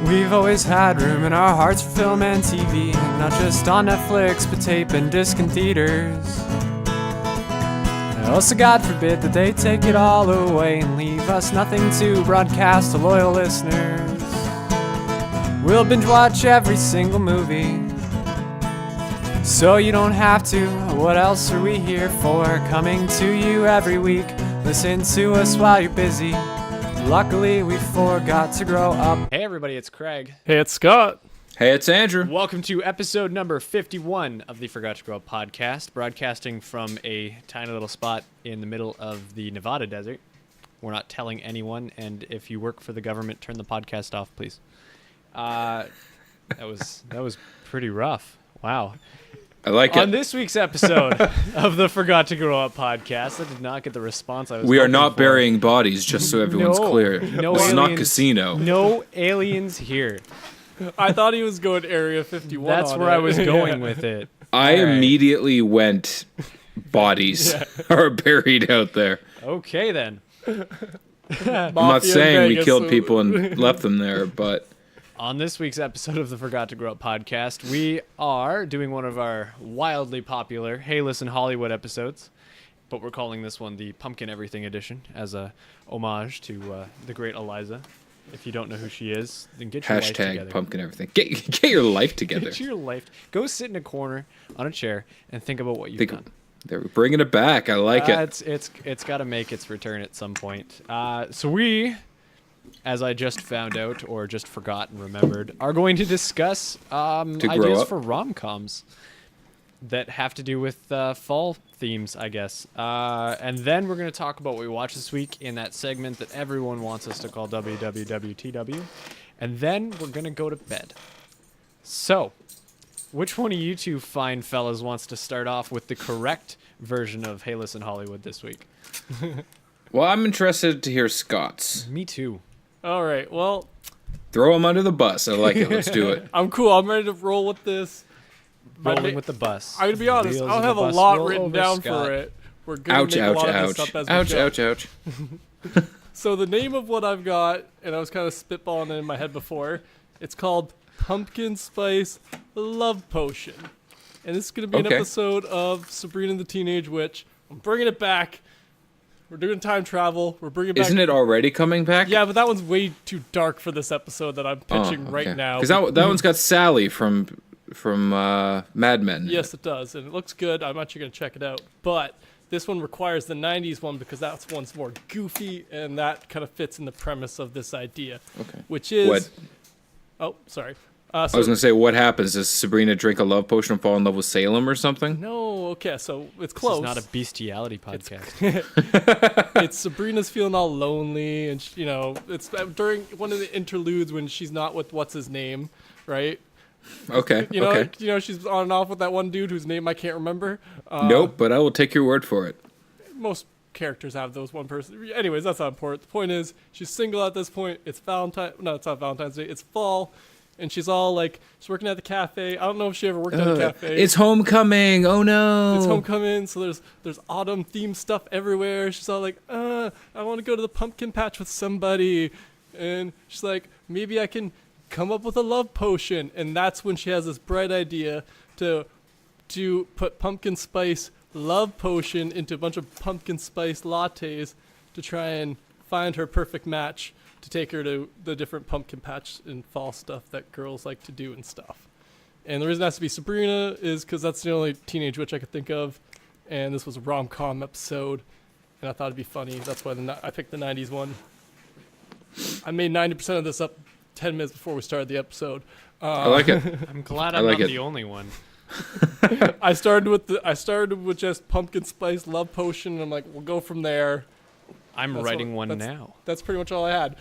We've always had room in our hearts for film and TV, not just on Netflix, but tape and disc in theaters. Also, God forbid that they take it all away and leave us nothing to broadcast to loyal listeners. We'll binge watch every single movie, so you don't have to. What else are we here for? Coming to you every week. Listen to us while you're busy. Luckily, we forgot to grow up. Hey everybody, it's Craig. Hey, it's Scott. Hey, it's Andrew. Welcome to episode number 51 of the Forgot to Grow Up podcast, broadcasting from a tiny little spot in the middle of the Nevada desert. We're not telling anyone, and if you work for the government, turn the podcast off, please. That was pretty rough. Wow. I like it. On this week's episode of the Forgot to Grow Up podcast, I did not get the response I was We are hoping not for. burying bodies, just so everyone's clear. No This is not aliens. casino. No aliens here. I thought he was going to Area 51. That's where I was going with it. I immediately went, bodies are buried out there. Okay, then. I'm not saying we killed people and left them there, but... On this week's episode of the Forgot to Grow Up podcast, we are doing one of our wildly popular Hey Listen Hollywood episodes, but we're calling this one the Pumpkin Everything Edition as a homage to the great Eliza. If you don't know who she is, then get your life together. Hashtag pumpkin everything. Get your life together. Get your life. Go sit in a corner on a chair and think about what you've done. They're bringing it back. I like it. It's got to make its return at some point. So we, as I just found out or just forgot and remembered, are going to discuss ideas for rom-coms that have to do with fall themes, I guess. And then we're going to talk about what we watched this week in that segment that everyone wants us to call WWWTW. And then we're going to go to bed. So, which one of you two fine fellas wants to start off with the correct version of Hey Listen Hollywood this week? Well, I'm interested to hear Scott's. Me too. All right, well, Throw him under the bus. I like it. Let's do it. I'm cool. I'm ready to roll with this. Rolling with the bus. I'm going to be honest. Wheels I don't of have the a bus lot roll written over, down Scott. for it. We're going Ouch, to make ouch, a lot of ouch. this up as we go. Ouch. So the name of what I've got, and I was kind of spitballing it in my head before, it's called Pumpkin Spice Love Potion. And this is going to be an episode of Sabrina the Teenage Witch. I'm bringing it back. We're doing time travel. We're bringing back... Isn't it already coming back? Yeah, but that one's way too dark for this episode that I'm pitching right now. Because that one's got Sally from Mad Men. Yes, it does, and it looks good. I'm actually going to check it out. But this one requires the 90s one because that one's more goofy, and that kind of fits in the premise of this idea. Okay. Which is... What? Oh, sorry. I was going to say, what happens? Does Sabrina drink a love potion and fall in love with Salem or something? No, okay, so it's close. This is not a bestiality podcast. It's Sabrina's feeling all lonely, and it's during one of the interludes when she's not with what's his name, right? Okay. She's on and off with that one dude whose name I can't remember. Nope, but I will take your word for it. Most characters have those one person. Anyways, that's not important. The point is, she's single at this point. It's Valentine. No, it's not Valentine's Day. It's fall. And she's all like, she's working at the cafe. I don't know if she ever worked at a cafe. It's homecoming. Oh no. It's homecoming. So there's autumn themed stuff everywhere. She's all like, I want to go to the pumpkin patch with somebody. And she's like, maybe I can come up with a love potion. And that's when she has this bright idea to put pumpkin spice love potion into a bunch of pumpkin spice lattes to try and find her perfect match to take her to the different pumpkin patch and fall stuff that girls like to do and stuff. And the reason it has to be Sabrina is because that's the only teenage witch I could think of. And this was a rom-com episode. And I thought it'd be funny. That's why I picked the 90s one. I made 90% of this up 10 minutes before we started the episode. I like it. I'm glad I'm not the only one. I started with just pumpkin spice love potion. And I'm like, we'll go from there. I'm writing one now. That's pretty much all I had.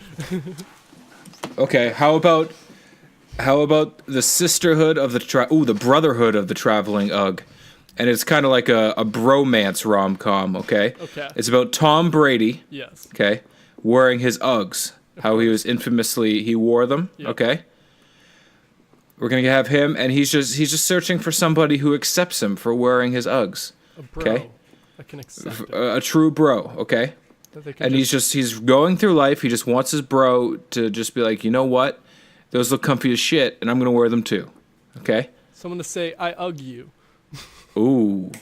Okay, how about the sisterhood of the brotherhood of the traveling Ugg, and it's kind of like a bromance rom-com. Okay. It's about Tom Brady. Yes. Okay, wearing his Uggs. How he wore them. Yep. Okay. We're gonna have him, and he's just searching for somebody who accepts him for wearing his Uggs. A bro. Okay. I can accept it. A true bro. Okay. And he's going through life. He just wants his bro to just be like, you know what? Those look comfy as shit, and I'm gonna wear them too. Okay. Someone to say, I ugg you. Ooh.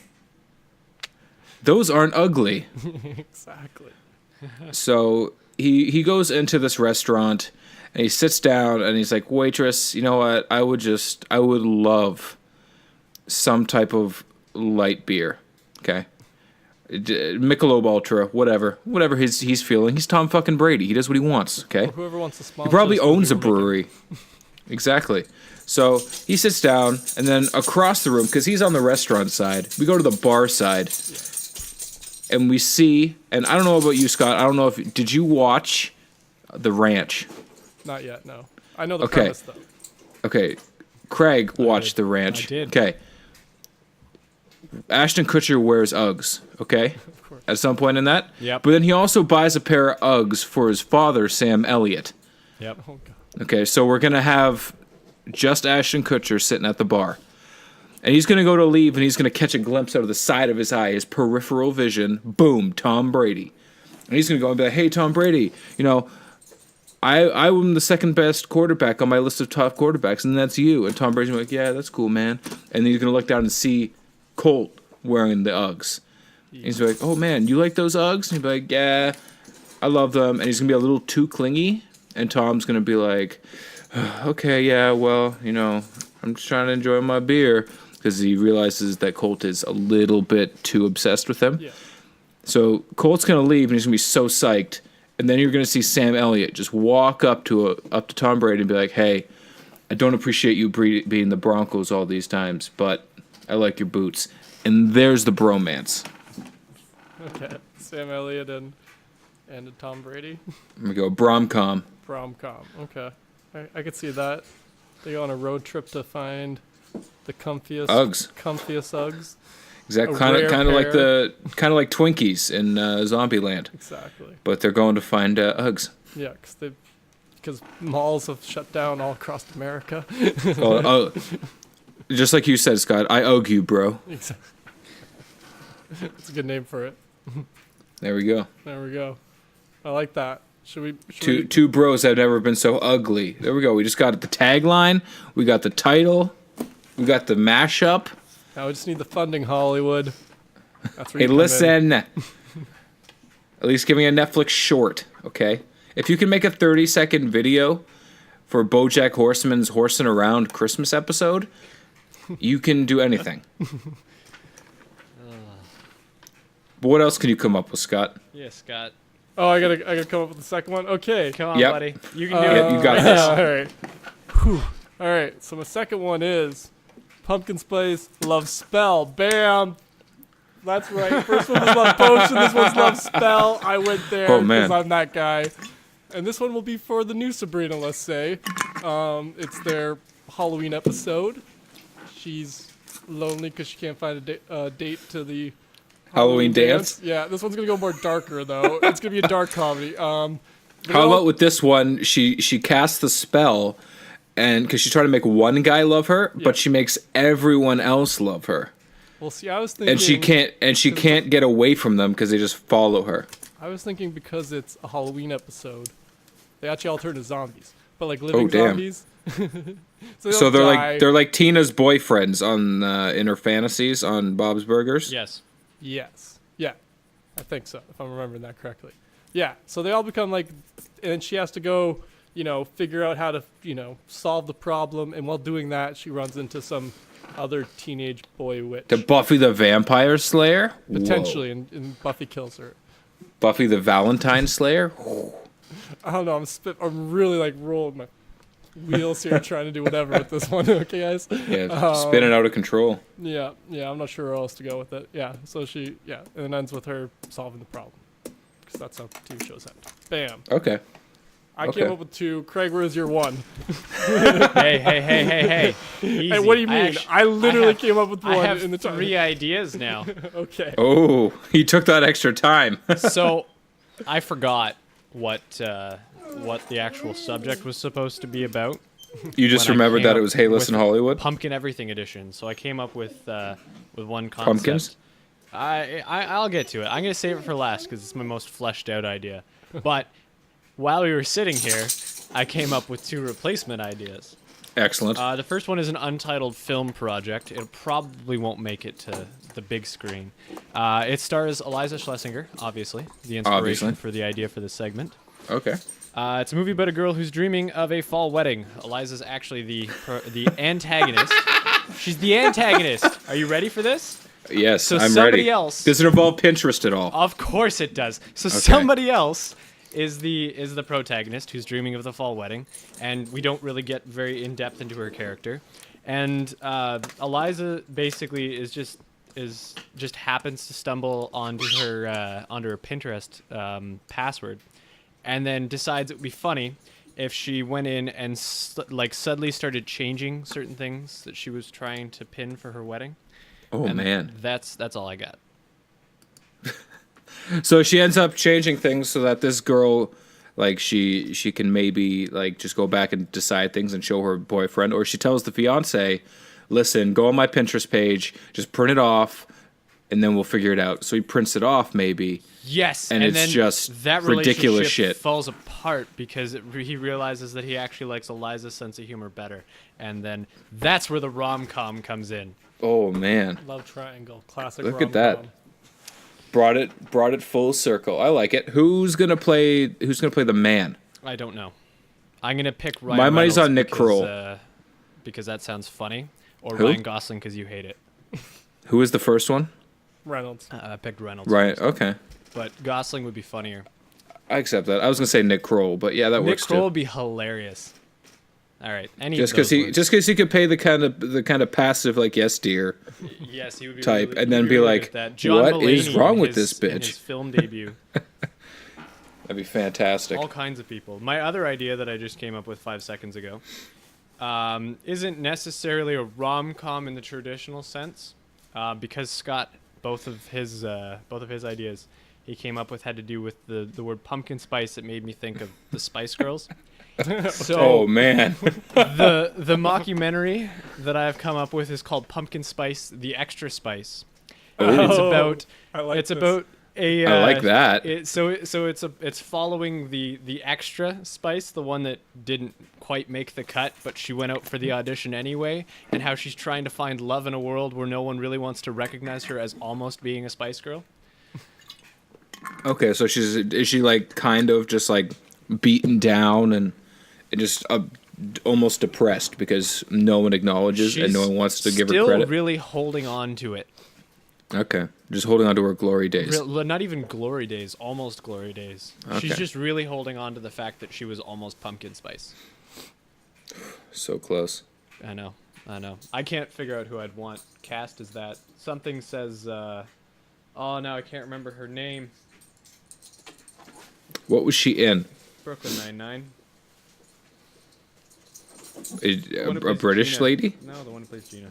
Those aren't ugly. Exactly. So he goes into this restaurant and he sits down and he's like, waitress, you know what? I would love some type of light beer. Okay. Michelob Ultra, whatever he's feeling. He's Tom fucking Brady. He does what he wants. Okay. Or whoever wants to sponsor. He probably owns a brewery. Exactly. So he sits down, and then across the room, because he's on the restaurant side, we go to the bar side, and we see, and I don't know about you, Scott. I don't know did you watch The Ranch? Not yet, no. I know the premise, though. Okay. Craig watched The Ranch. I did. Okay. Ashton Kutcher wears Uggs, okay? Of course. At some point in that. Yep. But then he also buys a pair of Uggs for his father, Sam Elliott. Yep. Oh, God. Okay, so we're going to have just Ashton Kutcher sitting at the bar. And he's going to go to leave, and he's going to catch a glimpse out of the side of his eye, his peripheral vision. Boom, Tom Brady. And he's going to go and be like, hey, Tom Brady, you know, I'm the second best quarterback on my list of top quarterbacks, and that's you. And Tom Brady's going to be like, yeah, that's cool, man. And then he's going to look down and see Colt wearing the Uggs. And he's like, oh, man, you like those Uggs? And he'll be like, yeah, I love them. And he's going to be a little too clingy. And Tom's going to be like, okay, yeah, well, you know, I'm just trying to enjoy my beer. Because he realizes that Colt is a little bit too obsessed with him. Yeah. So Colt's going to leave, and he's going to be so psyched. And then you're going to see Sam Elliott just walk up to Tom Brady and be like, hey, I don't appreciate you being the Broncos all these times, but I like your boots. And there's the bromance. Okay. Sam Elliott and Tom Brady. There we go, rom-com. Rom-com. Okay. I could see that. They go on a road trip to find the comfiest Uggs. Exactly, kind of like Twinkies in Zombieland. Exactly. But they're going to find Uggs. Yeah, because malls have shut down all across America. Just like you said, Scott, I Ugg you, bro. Exactly. It's a good name for it. There we go. There we go. I like that. Two bros have never been so ugly. There we go. We just got the tagline. We got the title. We got the mashup. Now we just need the funding, Hollywood. That's where Hey, listen. At least give me a Netflix short, okay? If you can make a 30-second video for BoJack Horseman's Horsing Around Christmas episode, you can do anything. But what else can you come up with, Scott? Yeah, Scott. Oh, I gotta come up with the second one. Okay. Come on, Yep. buddy. You can do Yep, it. you got this. All right. Whew. All right. So my second one is Pumpkin Spice Love Spell. Bam. That's right. First one was Love Potion. This one's Love Spell. I went there because I'm that guy. And this one will be for the new Sabrina, let's say. It's their Halloween episode. She's lonely because she can't find a date to the Halloween dance? Yeah, this one's going to go more darker, though. It's going to be a dark comedy. How about with this one, she casts the spell, and because she's trying to make one guy love her, but she makes everyone else love her. Well, see, I was thinking... And she can't get away from them because they just follow her. I was thinking because it's a Halloween episode, they actually all turn to zombies. But like living zombies. so they're like Tina's boyfriends on in her fantasies on Bob's Burgers. Yes. Yes. Yeah. I think so, if I'm remembering that correctly. Yeah. So they all become like, and she has to go, figure out how to, solve the problem. And while doing that, she runs into some other teenage boy witch. To Buffy the Vampire Slayer? Potentially, and Buffy kills her. Buffy the Valentine Slayer? I don't know. I'm really like rolling my wheels here trying to do whatever with this one. Okay, guys? Yeah, spinning out of control. Yeah. I'm not sure where else to go with it. Yeah, so and it ends with her solving the problem. Because that's how TV shows end. Bam. Okay. I came up with two. Craig, where's your one? Hey. Easy. Hey, what do you mean? I literally came up with one I have in the time. 3 ideas now. Okay. Oh, he took that extra time. So, I forgot what the actual subject was supposed to be about. You just remembered that it was Hey Listen Hollywood? Pumpkin Everything Edition. So I came up with one concept. Pumpkins? I'll get to it. I'm gonna save it for last because it's my most fleshed out idea. But while we were sitting here, I came up with 2 replacement ideas. Excellent. The first one is an untitled film project. It probably won't make it to the big screen. It stars Eliza Schlesinger, obviously, the inspiration for the idea for this segment. Okay. It's a movie about a girl who's dreaming of a fall wedding. Eliza's actually the antagonist. She's the antagonist. Are you ready for this? Yes, So I'm somebody ready. else. Does it involve Pinterest at all? Of course it does. So Okay. somebody else is the protagonist who's dreaming of the fall wedding, and we don't really get very in depth into her character. And Eliza basically is just happens to stumble onto her Pinterest password, and then decides it would be funny if she went in and suddenly started changing certain things that she was trying to pin for her wedding. Oh, And man. that's all I got. So she ends up changing things so that this girl, like, she can maybe, like, just go back and decide things and show her boyfriend. Or she tells the fiance, listen, go on my Pinterest page, just print it off, and then we'll figure it out. So he prints it off, maybe. Yes, And it's then just that ridiculous relationship shit. falls apart because he realizes that he actually likes Eliza's sense of humor better, and then that's where the rom-com comes in. Oh, man. Love triangle, classic. Look at that. Brought it full circle. I like it. Who's gonna play the man? I don't know. I'm gonna pick Ryan. My money's Reynolds on Nick because, because that sounds funny, or Who? Ryan Gosling because you hate it. Who is the first one? Reynolds. I picked Reynolds. Right. first, Okay. but Gosling would be funnier. I accept that. I was gonna say Nick Kroll, but yeah, that Nick works Kroll too. would be hilarious. All right, any Just of because those he could pay the kind of passive, like, yes dear words. Yes, he would be type, really, and then really be good like, at that. John what is Mulaney wrong in with his- this in bitch? his film debut. That'd be fantastic. All kinds of people. My other idea that I just came up with 5 seconds ago isn't necessarily a rom-com in the traditional sense, because Scott, both of his ideas he came up with had to do with the word pumpkin spice. It made me think of the Spice Girls. So Oh man. the mockumentary that I've come up with is called Pumpkin Spice: The Extra Spice. And it's about I like it's this. about a I like that. It's following the extra spice, the one that didn't quite make the cut, but she went out for the audition anyway, and how she's trying to find love in a world where no one really wants to recognize her as almost being a Spice Girl. Okay, so is she like kind of just like beaten down and just almost depressed because no one acknowledges and no one wants to give her credit? Still really holding on to it. Okay, just holding on to her glory days. Not even glory days, almost glory days. She's Okay. just really holding on to the fact that she was almost pumpkin spice. So close. I know. I can't figure out who I'd want cast as that. Something says, oh no, I can't remember her name. What was she in? Brooklyn Nine-Nine. A British Gina. lady? No, the one who plays Gina.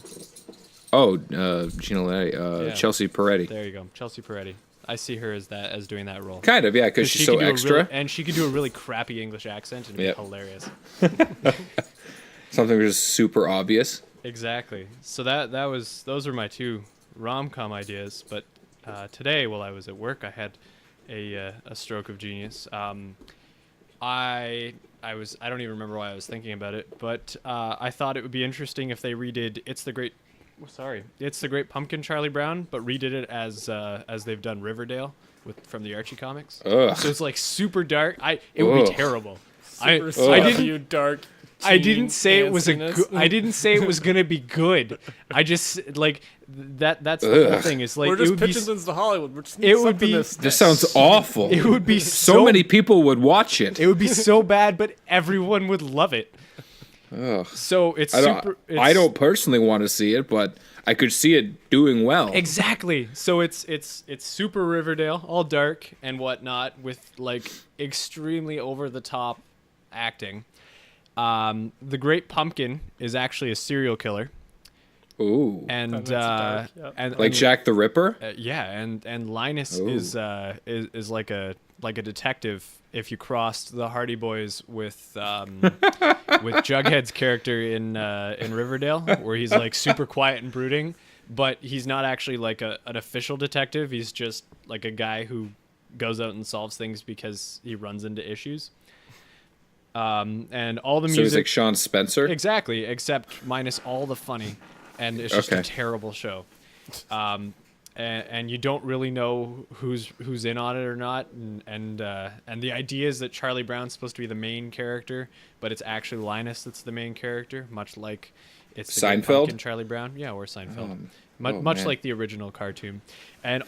Oh, Gina Letti, Yeah. Chelsea Peretti. There you go, Chelsea Peretti. I see her as doing that role. Kind of, yeah, because she's so extra. And she could do a really crappy English accent and Yep. be hilarious. Something just super obvious. Exactly. So those were my two rom-com ideas. But today, while I was at work, I had a stroke of genius. I don't even remember why I was thinking about it, but I thought it would be interesting if they redid It's the Great Pumpkin Charlie Brown, but redid it as they've done Riverdale from the Archie comics. Ugh. So it's like super dark. It would be Ugh. terrible. Super I stuff, didn't you dark. I didn't say it was fanciness. I didn't say it was gonna be good. I just like that. That's the whole Ugh. thing. Is like We're it just would be pitching things to Hollywood. We're just it would accepting be- this. This sounds awful. it would be So many people would watch it. It would be so bad, but everyone would love it. Ugh. So it's I don't, super. I don't personally want to see it, but I could see it doing well. Exactly. So it's super Riverdale, all dark and whatnot, with like extremely over the top acting. The Great Pumpkin is actually a serial killer, Ooh. and That's dark, yeah. and Like Jack the Ripper? yeah, and Linus Ooh. is like a detective. If you crossed the Hardy Boys with Jughead's character in Riverdale, where he's like super quiet and brooding, but he's not actually like an official detective. He's just like a guy who goes out and solves things because he runs into issues. And all the So music. he's like Sean Spencer. Exactly, except minus all the funny, and it's just a terrible show. And you don't really know who's in on it or not, and the idea is that Charlie Brown's supposed to be the main character, but it's actually Linus that's the main character, much like it's the Great Seinfeld? Pumpkin Charlie Brown, or Seinfeld, much like the original cartoon. And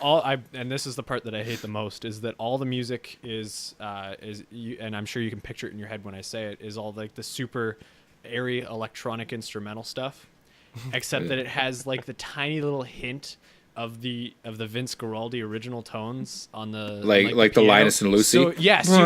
and this is the part that I hate the most, is that all the music is and I'm sure you can picture it in your head when I say it, is all like the super airy electronic instrumental stuff, except that it has like the tiny little hint of the Vince Guaraldi original tones on the like the Linus and Lucy. So yes, so you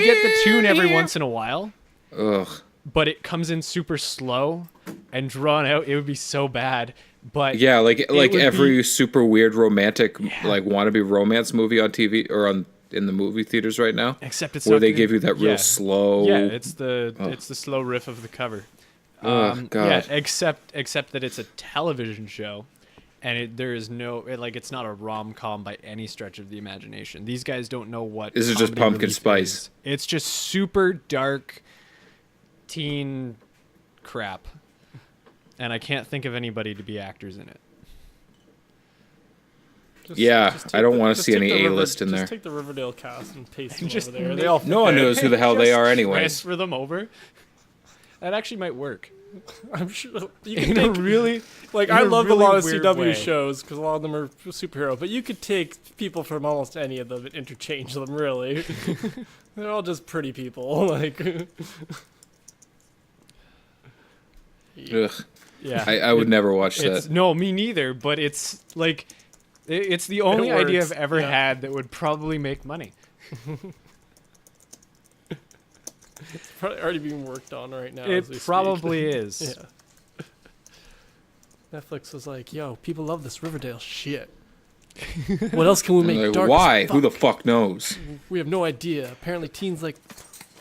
get the tune every once in a while. Ugh. But it comes in super slow and drawn out. It would be so bad. But yeah, like every super weird romantic like wannabe romance movie on TV or in the movie theaters right now. Except it's where they give you that real slow. Yeah, it's the slow riff of the cover. Oh God. Yeah, except that it's a television show, and there is it's not a rom-com by any stretch of the imagination. These guys don't know what. Is it just pumpkin spice? It's just super dark teen crap, and I can't think of anybody to be actors in it. I don't want to see any A-list in there. Just take the Riverdale cast and paste them over there. They all no one knows who the hell they are anyway. Transfer them over. That actually might work. I'm sure you can take really I love a lot of CW shows because a lot of them are superhero, but you could take people from almost any of them and interchange them. Really, they're all just pretty people. Ugh. Yeah, I would never watch that. No, me neither. But it's like it's the only idea I've ever had that would probably make money. It's probably already being worked on right now. It probably is. Yeah. Netflix was like, "Yo, people love this Riverdale shit. What else can we make dark? Why? Who the fuck knows? We have no idea. Apparently, teens like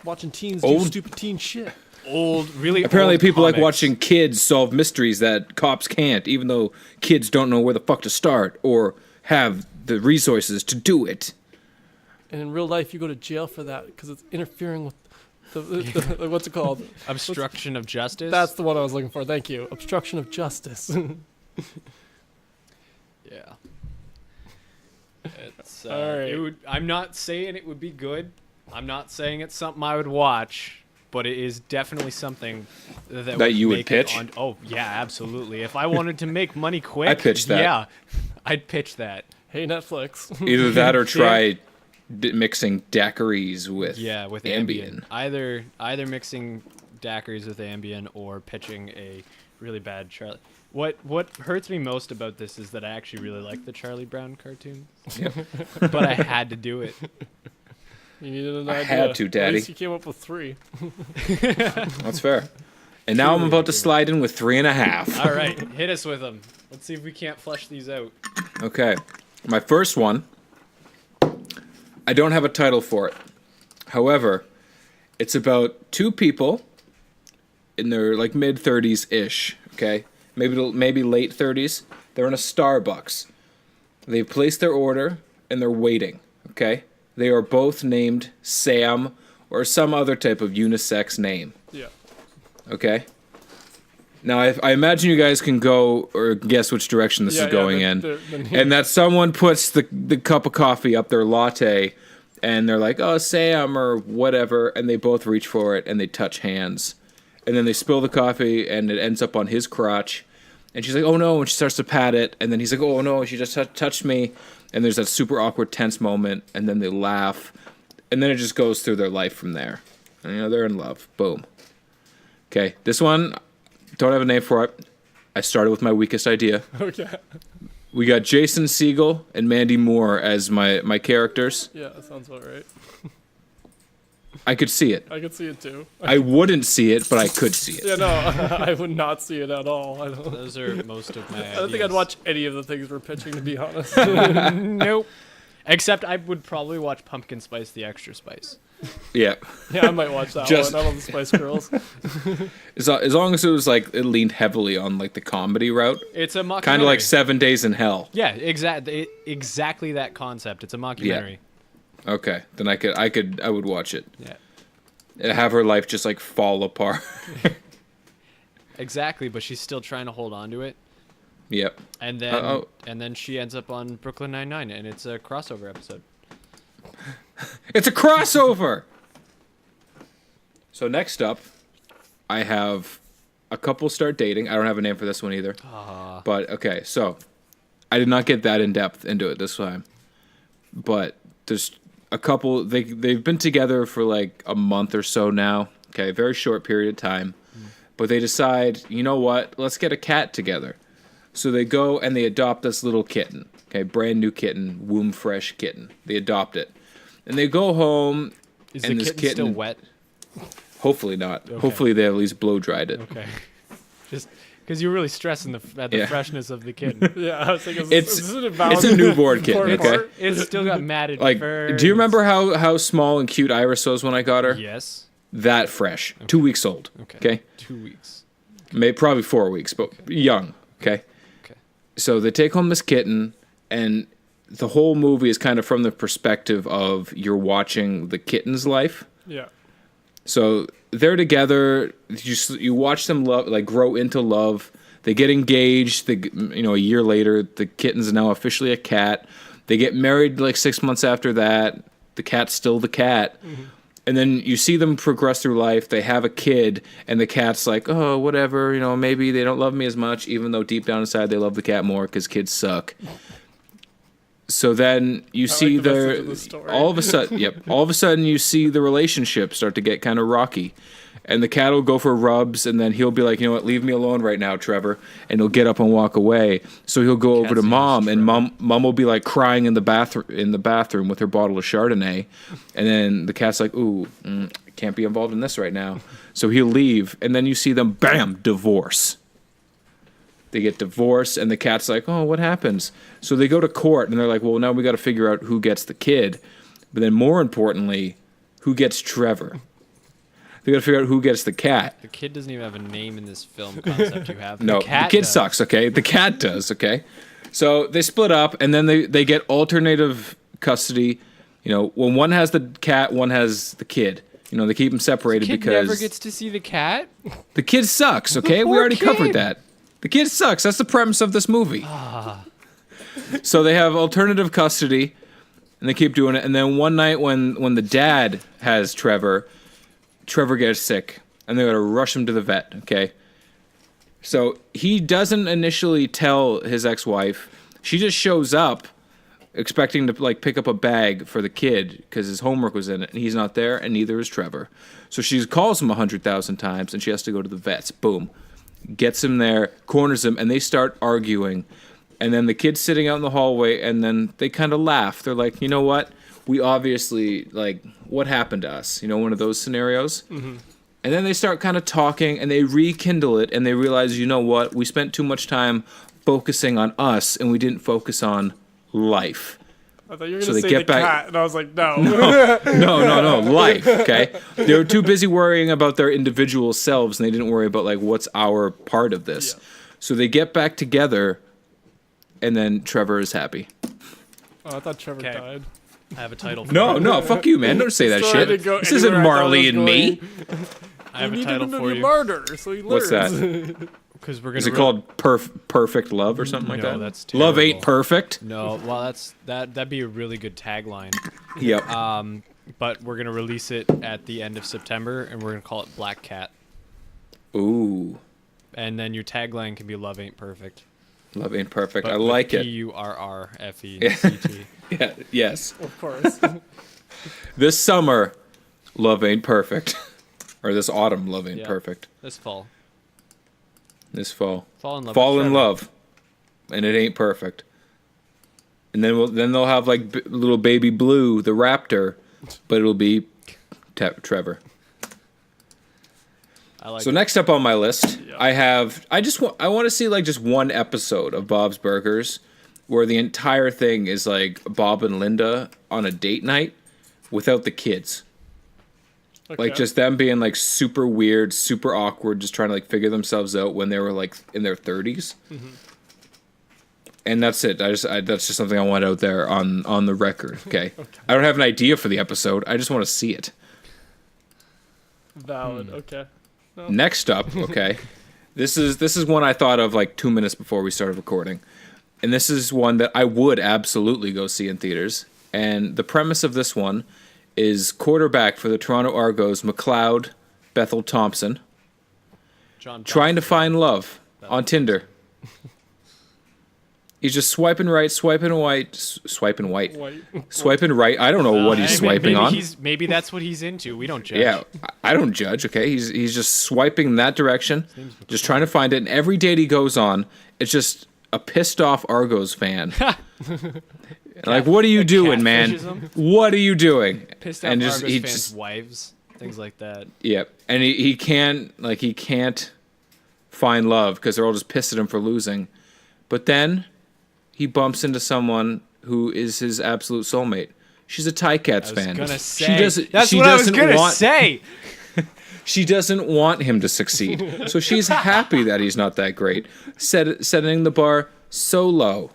watching teens do stupid teen shit. Apparently, people like watching kids solve mysteries that cops can't, even though kids don't know where the fuck to start or have the resources to do it. And in real life, you go to jail for that because it's interfering with the what's it called? Obstruction of justice. That's the one I was looking for. Thank you. Obstruction of justice. Yeah. It's, all right. I'm not saying it would be good. I'm not saying it's something I would watch, but it is definitely something that you would pitch. Oh yeah, absolutely. If I wanted to make money quick, I'd pitch that. Yeah, I'd pitch that. Hey Netflix. Either that or try mixing daiquiris with Ambien. Either mixing daiquiris with Ambien or pitching a really bad Charlie. What hurts me most about this is that I actually really like the Charlie Brown cartoon, but I had to do it. You needed an idea. I had to, Daddy. At least you came up with 3. That's fair. And now I'm about to slide in with 3.5. All right, hit us with them. Let's see if we can't flush these out. Okay, my first one. I don't have a title for it. However, it's about 2 people in their like mid-30s ish. Okay, maybe late 30s. They're in a Starbucks. They've placed their order and they're waiting. Okay, they are both named Sam or some other type of unisex name. Yeah. Okay. Now, I imagine you guys can go or guess which direction this is going in. And that someone puts the cup of coffee up their latte, and they're like, oh, Sam, or whatever, and they both reach for it, and they touch hands. And then they spill the coffee, and it ends up on his crotch. And she's like, oh, no, and she starts to pat it. And then he's like, oh, no, she just touched me. And there's that super awkward, tense moment, and then they laugh. And then it just goes through their life from there. And, they're in love. Boom. Okay, this one... Don't have a name for it. I started with my weakest idea. Okay. We got Jason Segel and Mandy Moore as my characters. Yeah, that sounds about right. I could see it. I could see it too. I wouldn't see it, but I could see it. Yeah, no, I would not see it at all. Those are most of my ideas. I don't think I'd watch any of the things we're pitching, to be honest. Nope. Except I would probably watch Pumpkin Spice the Extra Spice. Yeah. Yeah, I might watch that one. I love the Spice Girls. As long as it was like it leaned heavily on like the comedy route. It's a mockumentary. Kind of like 7 Days in Hell. Yeah, exactly that concept. It's a mockumentary. Okay, then I would watch it. Yeah. And have her life just like fall apart. Exactly, but she's still trying to hold on to it. Yep. And then she ends up on Brooklyn Nine-Nine, and it's a crossover episode. It's a crossover. So next up, I have a couple start dating. I don't have a name for this one either. But okay, so I did not get that in depth into it this time. But there's a couple. They've been together for like a month or so now. Okay, very short period of time. But they decide, you know what? Let's get a cat together. So they go and they adopt this little kitten. Okay, brand new kitten, womb fresh kitten. They adopt it, and they go home. Is and the this kitten still wet? Hopefully not. Okay. Hopefully they at least blow dried it. Okay. Just because you're really stressing the freshness of the kitten. Yeah, I was thinking, It's a newborn kitten. Okay. It's still got matted Like, fur. do you remember how small and cute Iris was when I got her? Yes. That fresh. 2 weeks old. Okay. 2 weeks. Maybe probably 4 weeks, but young. Okay. Okay. So they take home this kitten, and the whole movie is kind of from the perspective of you're watching the kitten's life. Yeah. So they're together. You watch them grow into love. They get engaged. A year later, the kitten's now officially a cat. They get married like 6 months after that. The cat's still the cat. Mm-hmm. And then you see them progress through life. They have a kid, and the cat's like, oh, whatever. Maybe they don't love me as much, even though deep down inside they love the cat more because kids suck. So then you see all of a sudden you see the relationship start to get kind of rocky, and the cat will go for rubs, and then he'll be like, you know what, leave me alone right now, Trevor, and he'll get up and walk away. So he'll go over to mom, and mom will be like crying in the bathroom with her bottle of Chardonnay, and then the cat's like, ooh, can't be involved in this right now. So he'll leave, and then you see them, bam, divorce. They get divorced, and the cat's like, oh, what happens? So they go to court, and they're like, well, now we got to figure out who gets the kid. But then more importantly, who gets Trevor? They got to figure out who gets the cat. The kid doesn't even have a name in this film concept you have. No, the kid sucks, okay? The cat does, okay? So they split up, and then they get alternative custody. When one has the cat, one has the kid. They keep them separated the kid because... never gets to see the cat? The kid sucks, okay? We already covered that. The kid sucks. That's the premise of this movie. So they have alternative custody, and they keep doing it. And then one night when the dad has Trevor gets sick, and they got to rush him to the vet, okay? So he doesn't initially tell his ex-wife. She just shows up expecting to pick up a bag for the kid because his homework was in it, and he's not there, and neither is Trevor. So she calls him 100,000 times, and she has to go to the vets. Boom. Gets him there, corners him, and they start arguing. And then the kid's sitting out in the hallway, and then they kind of laugh. They're like, you know what? We obviously, what happened to us? One of those scenarios. Mm-hmm. And then they start kind of talking, and they rekindle it, and they realize, you know what? We spent too much time focusing on us, and we didn't focus on life. I thought you were going to say the cat, and I was like, no. No, life, okay? They were too busy worrying about their individual selves, and they didn't worry about, what's our part of this. Yeah. So they get back together, and then Trevor is happy. Oh, I thought Trevor died. I have a title for you. No, fuck you, man. Don't say that shit. This isn't Marley and me. I have a title for you. Martyr, so he learns. What's that? Is it called Perfect Love or something like that? No, that's terrible. Love ain't perfect. No, well, that'd be a really good tagline. Yep. But we're gonna release it at the end of September, and we're gonna call it Black Cat. Ooh. And then your tagline can be Love Ain't Perfect. Love ain't perfect. But I like it. PURRFECT. Yeah. Yes. Of course. This summer, Love ain't perfect, or this autumn, Love ain't perfect. This fall. This fall. Fall in love. And it ain't perfect. And then they'll have little baby Blue, the raptor, but it'll be Trevor. So next up on my list, I want to see just one episode of Bob's Burgers where the entire thing is Bob and Linda on a date night without the kids. Okay. Just them being super weird, super awkward, just trying to figure themselves out when they were in their 30s. Mm-hmm. And that's it. That's just something I want out there on the record. Okay. I don't have an idea for the episode. I just want to see it. Valid. Okay. No. Next up, okay. This is one I thought of like 2 minutes before we started recording. And this is one that I would absolutely go see in theaters. And the premise of this one is quarterback for the Toronto Argos, McLeod Bethel Thompson, trying to find love on Tinder. He's just swiping right, swiping right. I don't know what he's swiping on. Maybe that's what he's into. We don't judge. Yeah, I don't judge. Okay, he's just swiping in that direction, just trying to find it. And every date he goes on, it's just a pissed off Argos fan. Like, what are you doing, man? What are you doing? Pissed off Argos fans' wives, things like that. Yeah, and he can't find love because they're all just pissed at him for losing. But then he bumps into someone who is his absolute soulmate. She's a Ticats fan. That's what I was gonna say. She doesn't want him to succeed, so she's happy that he's not that great, setting the bar so low.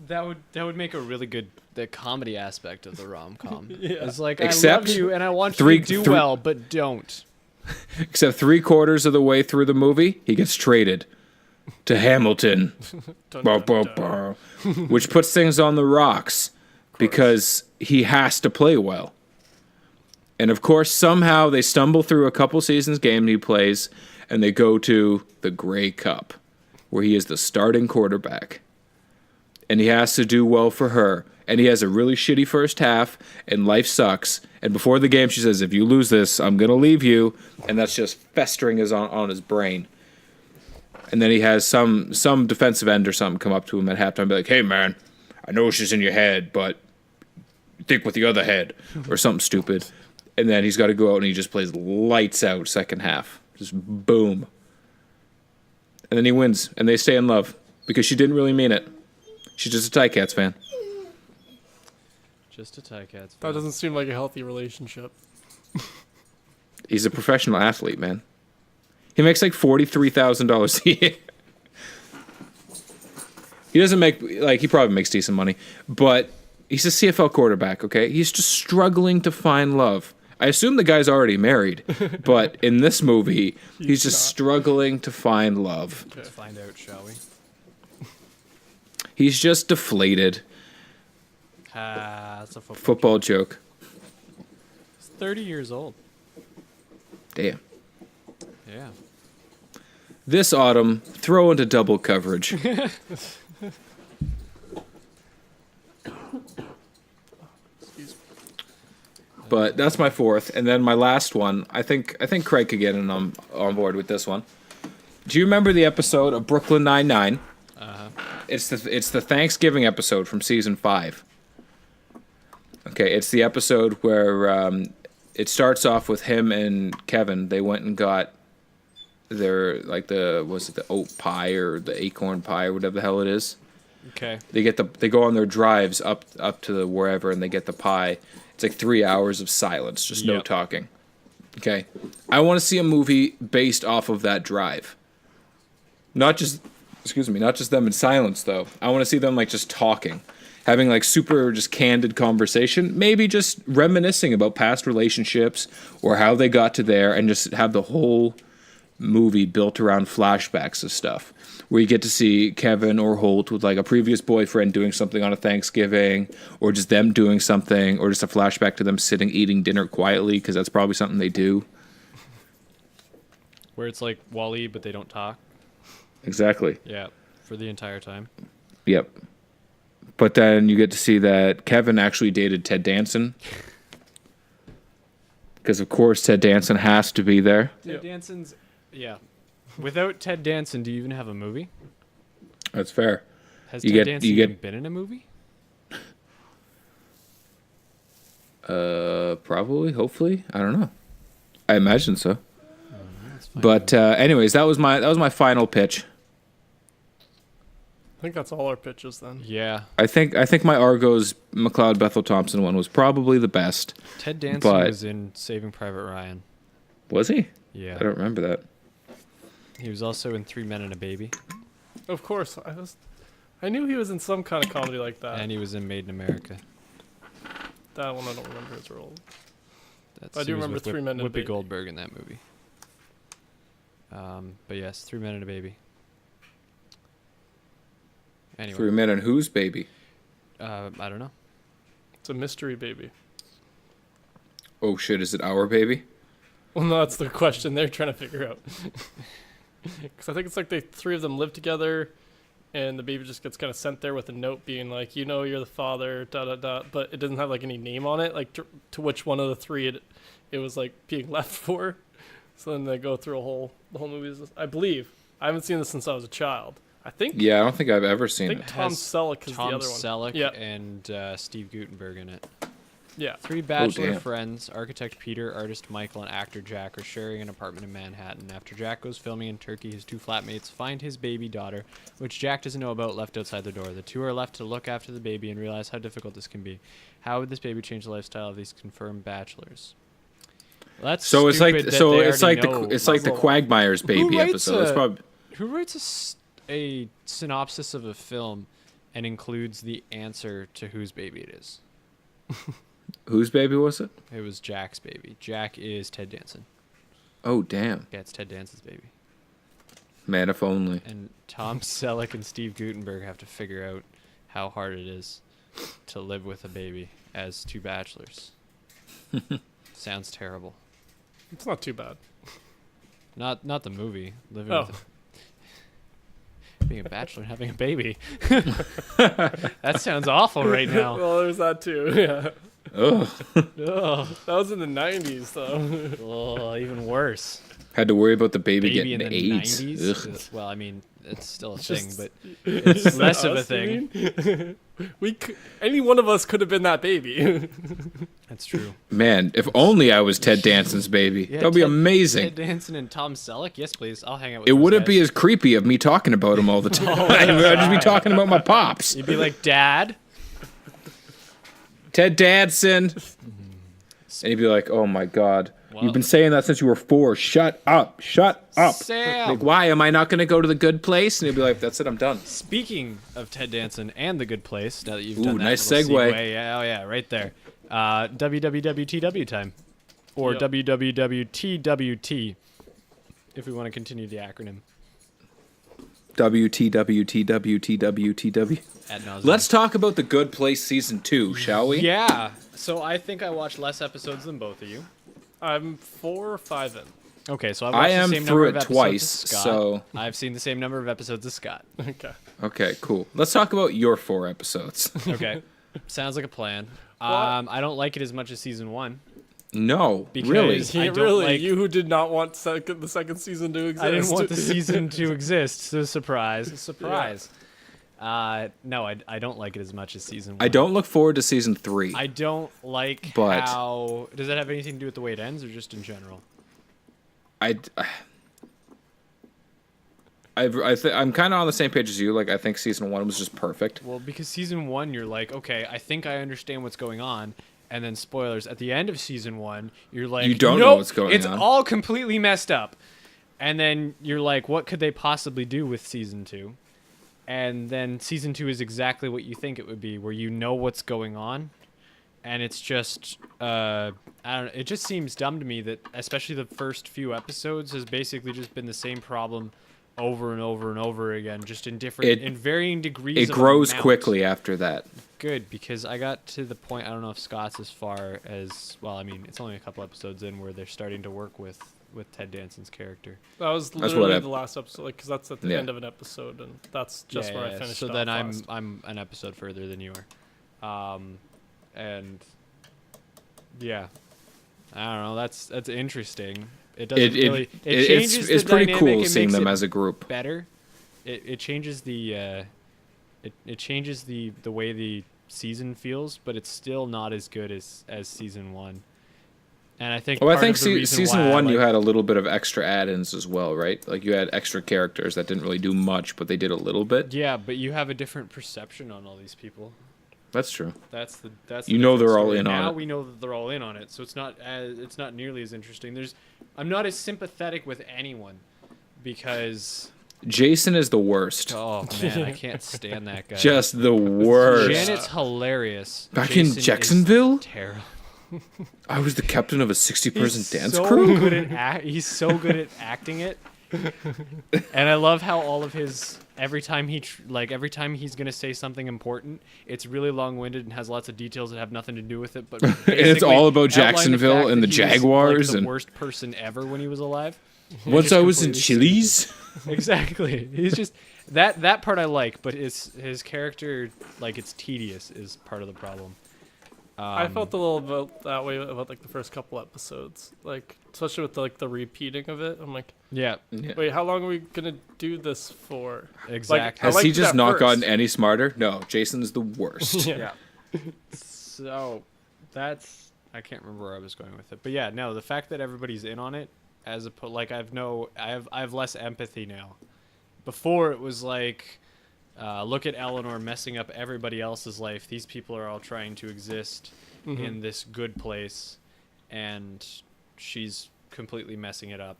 That would make a really good comedy aspect of the rom-com. Yeah. It's like, Except I love you and I want you to do well, but don't. Except 3/4 of the way through the movie, he gets traded to Hamilton, which puts things on the rocks because he has to play well. And of course, somehow they stumble through a couple seasons game he plays, and they go to the Grey Cup, where he is the starting quarterback. And he has to do well for her. And he has a really shitty first half, and life sucks. And before the game, she says, if you lose this, I'm going to leave you. And that's just festering on his brain. And then he has some defensive end or something come up to him at halftime and be like, hey, man, I know she's in your head, but think with the other head, or something stupid. And then he's got to go out and he just plays lights out second half. Just boom. And then he wins, and they stay in love because she didn't really mean it. She's just a Ticats fan. Just a Ticats fan. That doesn't seem like a healthy relationship. He's a professional athlete, man. He makes like $43,000 a year. He doesn't make, he probably makes decent money, but he's a CFL quarterback, okay? He's just struggling to find love. I assume the guy's already married, but in this movie, he's just struggling to find love. Let's find out, shall we? He's just deflated. That's a football joke. He's 30 years old. Damn. Yeah. This autumn, throw into double coverage. But that's my fourth, and then my last one. I think Craig could get in on board with this one. Do you remember the episode of Brooklyn Nine-Nine? It's the Thanksgiving episode from season 5. Okay, it's the episode where it starts off with him and Kevin. They went and got their the oat pie or the acorn pie or whatever the hell it is. Okay. They go on their drives up to the wherever and they get the pie. It's like 3 hours of silence, just no talking. Okay. I want to see a movie based off of that drive. Not just them in silence though. I want to see them like just talking, having like super just candid conversation, maybe just reminiscing about past relationships or how they got to there, and just have the whole movie built around flashbacks of stuff where you get to see Kevin or Holt with like a previous boyfriend doing something on a Thanksgiving, or just them doing something, or just a flashback to them sitting eating dinner quietly, because that's probably something they do. Where it's like Wall-E, but they don't talk. Exactly. Yeah, for the entire time. Yep. But then you get to see that Kevin actually dated Ted Danson. Because, of course, Ted Danson has to be there. Ted Danson's... Yeah. Without Ted Danson, do you even have a movie? That's fair. Has Ted Danson even been in a movie? Probably, hopefully. I don't know. I imagine so. But anyways, that was my final pitch. I think that's all our pitches then. Yeah. I think my Argos McLeod Bethel Thompson one was probably the best. Ted Danson was in Saving Private Ryan. Was he? Yeah. I don't remember that. He was also in 3 Men and a Baby. Of course. I knew he was in some kind of comedy like that. And he was in Made in America. That one I don't remember his role. That's, I do remember with Three Men and a Whoopi Baby. Goldberg in that movie. But yes, 3 Men and a Baby. Anyway. 3 Men and whose baby? I don't know. It's a mystery baby. Oh shit, is it our baby? Well, no, that's the question they're trying to figure out. Because I think it's like the three of them live together, and the baby just gets kind of sent there with a note being like, you know, you're the father, da da da. But it doesn't have like any name on it, like to which one of the three it was like being left for. So then they go through the whole movie. I believe I haven't seen this since I was a child. I think. Yeah, I don't think I've ever seen I think it. Tom Selleck is the other one. Tom Selleck Yeah. and Steve Guttenberg in it. Yeah. 3 bachelor damn. friends, architect Peter, artist Michael, and actor Jack are sharing an apartment in Manhattan. After Jack goes filming in Turkey, his 2 flatmates find his baby daughter, which Jack doesn't know about, left outside the door. The 2 are left to look after the baby and realize how difficult this can be. How would this baby change the lifestyle of these confirmed bachelors? Well, that's So it's like stupid that so they it's like already know. the it's like the Quagmire's baby writes episode. That's probably Who writes a synopsis of a film and includes the answer to whose baby it is? whose baby was it? It was Jack's baby. Jack is Ted Danson. Oh damn. Yeah, it's Ted Danson's baby. Man, if only. And Tom Selleck and Steve Guttenberg have to figure out how hard it is to live with a baby as 2 bachelors. Sounds terrible. It's not too bad. Not the movie. Living Oh. with being a bachelor and having a baby. That sounds awful right now. Well, there's that too. Yeah. Ugh. Ugh. That was in the 90s, though. Oh, even worse. Had to worry about the baby, Baby in getting the AIDS. 90s? Ugh. Well, I mean, it's still a Just- thing, but it's less of a Us, you thing. mean? Any one of us could have been that baby. That's true. Man, if only I was Ted Danson's baby. Yeah, That would be Ted amazing. Danson and Tom Selleck? Yes, please. I'll hang out with It those wouldn't be guys. as creepy of me talking about him all the time. I'd just be talking about my pops. You'd be like, Dad? Ted Danson. And he'd be like, oh my God. You've been saying that since you were 4. Shut up. Shut up. Sam! Like, why? Am I not going to go to the good place? And he'd be like, that's it. I'm done. Speaking of Ted Danson and The Good Place, now that you've Ooh, done that nice little segue. Yeah, oh yeah, right there. WWWTW time. Or Yep. WWWTWT, if we want to continue the acronym. WTWTWTWTW. Ad nauseam. Let's talk about The Good Place Season 2, shall we? Yeah. So I think I watched less episodes than both of you. I'm 4 or 5 in. Okay, so I've watched I am the same through number it of episodes twice, as Scott. so... I've seen the same number of episodes as Scott. Okay. Okay, cool. Let's talk about your 4 episodes. Okay. Sounds like a plan. What? I don't like it as much as season 1. No, Because really. I Yeah, don't really, like- you who did not want the second season to exist. I didn't want the season to exist. So surprise. Surprise. No, I don't like it as much as season 1. I don't look forward to Season 3. I don't like But- how... Does that have anything to do with the way it ends or just in general? I'm kind of on the same page as you. Like, I think Season 1 was just perfect. Well, because season 1, you're like, okay, I think I understand what's going on. And then spoilers, at the end of season 1, you're like, You don't know nope, what's going it's on." all completely messed up. And then you're like, what could they possibly do with season 2? And then season 2 is exactly what you think it would be, where you know what's going on. And it's just, I don't know, it just seems dumb to me that, especially the first few episodes, has basically just been the same problem over and over and over again, just in different, in varying degrees. It of grows amount. quickly after that. Good, because I got to the point, I don't know if Scott's as far as, well, I mean, it's only a couple episodes in where they're starting to work with Ted Danson's character. That was what literally I- the last episode, because that's at the Yeah. end of an episode, and that's just where I finished. So off then last. I'm an episode further than you are. And yeah. I don't know, that's interesting. It doesn't really it changes it's the pretty dynamic, cool it seeing makes them it as a group. better. It changes the it changes the way the season feels, but it's still not as good as season 1. And I think Well, I part think of the reason Season why I 1 you like- had a little bit of extra add-ins as well, right? Like you had extra characters that didn't really do much, but they did a little bit. Yeah, but you have a different perception on all these people. That's true. That's the You know different they're all story. in on now it. we know that they're all in on it, so it's not nearly as interesting. I'm not as sympathetic with anyone because Jason is the worst. Oh man, I can't stand that guy. Just the worst. Janet's hilarious. Back Jason in Jacksonville, terrible. I was the captain of a 60-person dance so crew. Good at he's so good at acting it, and I love how all of his every time he's gonna say something important, it's really long-winded and has lots of details that have nothing to do with it. But It's all about Jacksonville and the Jaguars was, like, and the worst person ever when he was alive. Once I was in Chili's. Exactly. He's just that part I like, but his character, like, it's tedious is part of the problem. I felt a little bit that way about like the first couple episodes, like especially with like the repeating of it. I'm like, yeah. wait, how long are we gonna do this for? Exactly. Has he just not gotten any smarter? No, Jason's the worst. Yeah. So that's I can't remember where I was going with it, but yeah, no, the fact that everybody's in on it, like I have less empathy now. Before it was like, look at Eleanor messing up everybody else's life. These people are all trying to exist in this good place, and she's completely messing it up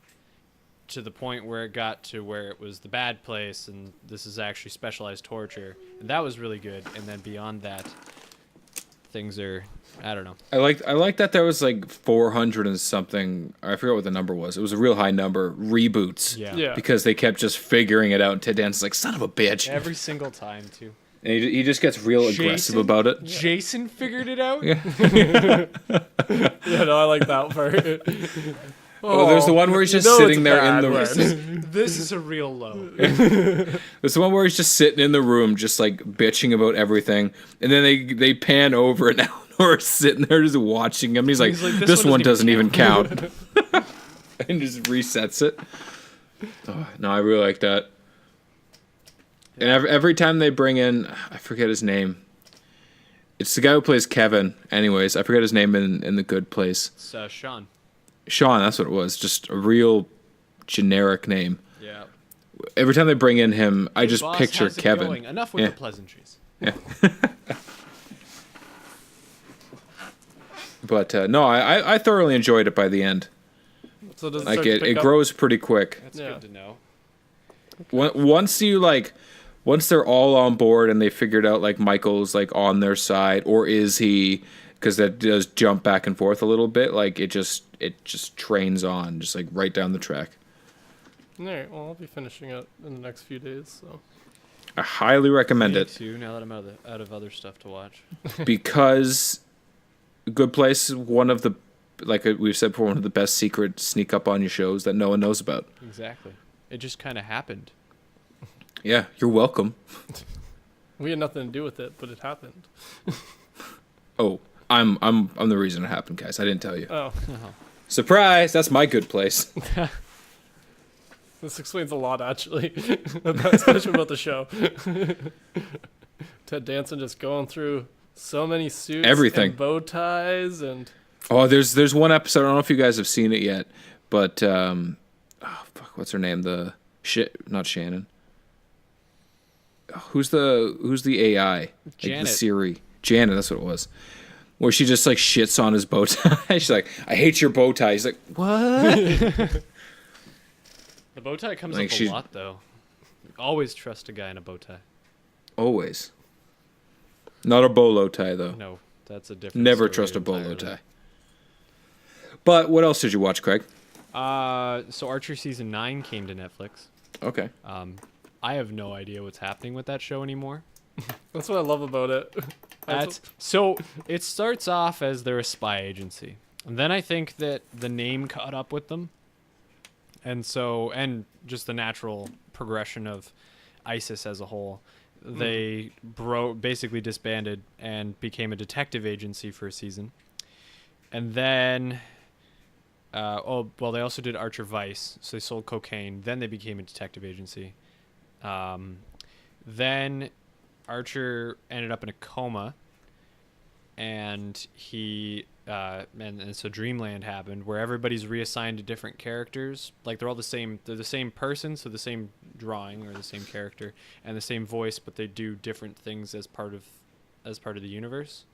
to the point where it got to where it was the bad place, and this is actually specialized torture. And that was really good. And then beyond that, things are, I don't know. I like that there was like 400 and something. I forgot what the number was. It was a real high number. Reboots. Yeah. Because they kept just figuring it out. And Ted Danson's like, son of a bitch. Every single time too. And he just gets real aggressive about it. Jason figured it out. Yeah, no, I like that part. Oh, there's the one where he's just sitting there in the room. This is a real low. There's the one where he's just sitting in the room, just like bitching about everything, and then they pan over and Eleanor's sitting there just watching him. He's like, this one doesn't even count, and just resets it. Oh, no, I really like that. And every time they bring in, I forget his name. It's the guy who plays Kevin. Anyways, I forget his name in The Good Place. It's Sean. Sean, that's what it was. Just a real generic name. Yeah. Every time they bring in him, I just Boss, picture how's it Kevin. going? Enough with the pleasantries. Yeah. But no, I thoroughly enjoyed it by the end. So does Like it grows pretty quick. That's good to know. Once they're all on board and they figured out like Michael's like on their side, or is he? Because that does jump back and forth a little bit. Like it just trains on, just like right down the track. All right, well, I'll be finishing it in the next few days. So I highly recommend Me it too, now that I'm out of other stuff to watch. because Good Place is one of the, like we've said before, one of the best secret sneak up on you shows that no one knows about. Exactly. It just kind of happened. Yeah, you're welcome. we had nothing to do with it, but it happened. Oh, I'm the reason it happened, guys. I didn't tell you. Oh, Surprise! That's my good place. this explains a lot, actually, especially about the show. Ted Danson just going through so many suits, Everything, and bow ties, and oh, there's one episode. I don't know if you guys have seen it yet, but oh fuck, what's her name? Not Shannon. Who's the AI? Like Janet. the Siri. Janet, that's what it was. Where she just like shits on his bow tie. She's like, I hate your bow tie. He's like, what? The bow tie comes Like up a lot, though. Always trust a guy in a bow tie. Always. Not a bolo tie, though. No, that's a different Never story trust a bolo entirely. tie. But what else did you watch, Craig? So Archer Season 9 came to Netflix. Okay. I have no idea what's happening with that show anymore. that's what I love about it. So it starts off as they're a spy agency, and then I think that the name caught up with them, and just the natural progression of ISIS as a whole, they basically disbanded and became a detective agency for a season, and then they also did Archer Vice, so they sold cocaine. Then they became a detective agency. Then Archer ended up in a coma, and so Dreamland happened, where everybody's reassigned to different characters. Like they're the same person, so the same drawing or the same character and the same voice, but they do different things as part of the universe.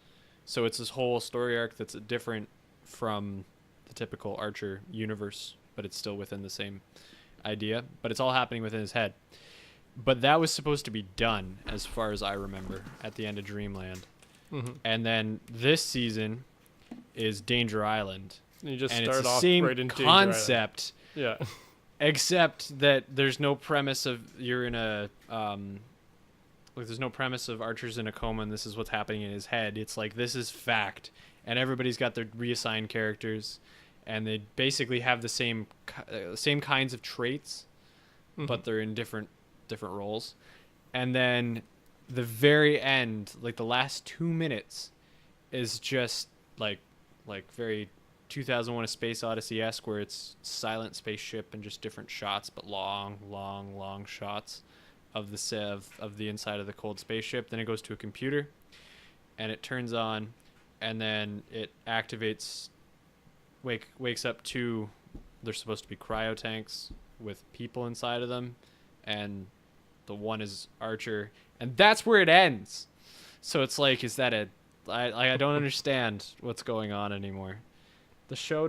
So it's this whole story arc that's different from the typical Archer universe, but it's still within the same idea, but it's all happening within his head. But that was supposed to be done, as far as I remember, at the end of Dreamland. Mm-hmm. And then this season is Danger Island. And you just and start it's the off same right in Danger concept, Island. Yeah. except that there's no premise of you're in a there's no premise of Archer's in a coma and this is what's happening in his head. It's like this is fact, and everybody's got their reassigned characters, and they basically have the same kinds of traits, but they're in different roles. And then the very end, like the last 2 minutes, is just like very 2001: A Space Odyssey-esque, where it's silent spaceship and just different shots, but long shots of the inside of the cold spaceship. Then it goes to a computer, and it turns on, and then it activates, wakes up two. They're supposed to be cryo tanks with people inside of them, and the one is Archer, and that's where it ends. So it's like, is that a? I don't understand what's going on anymore. The show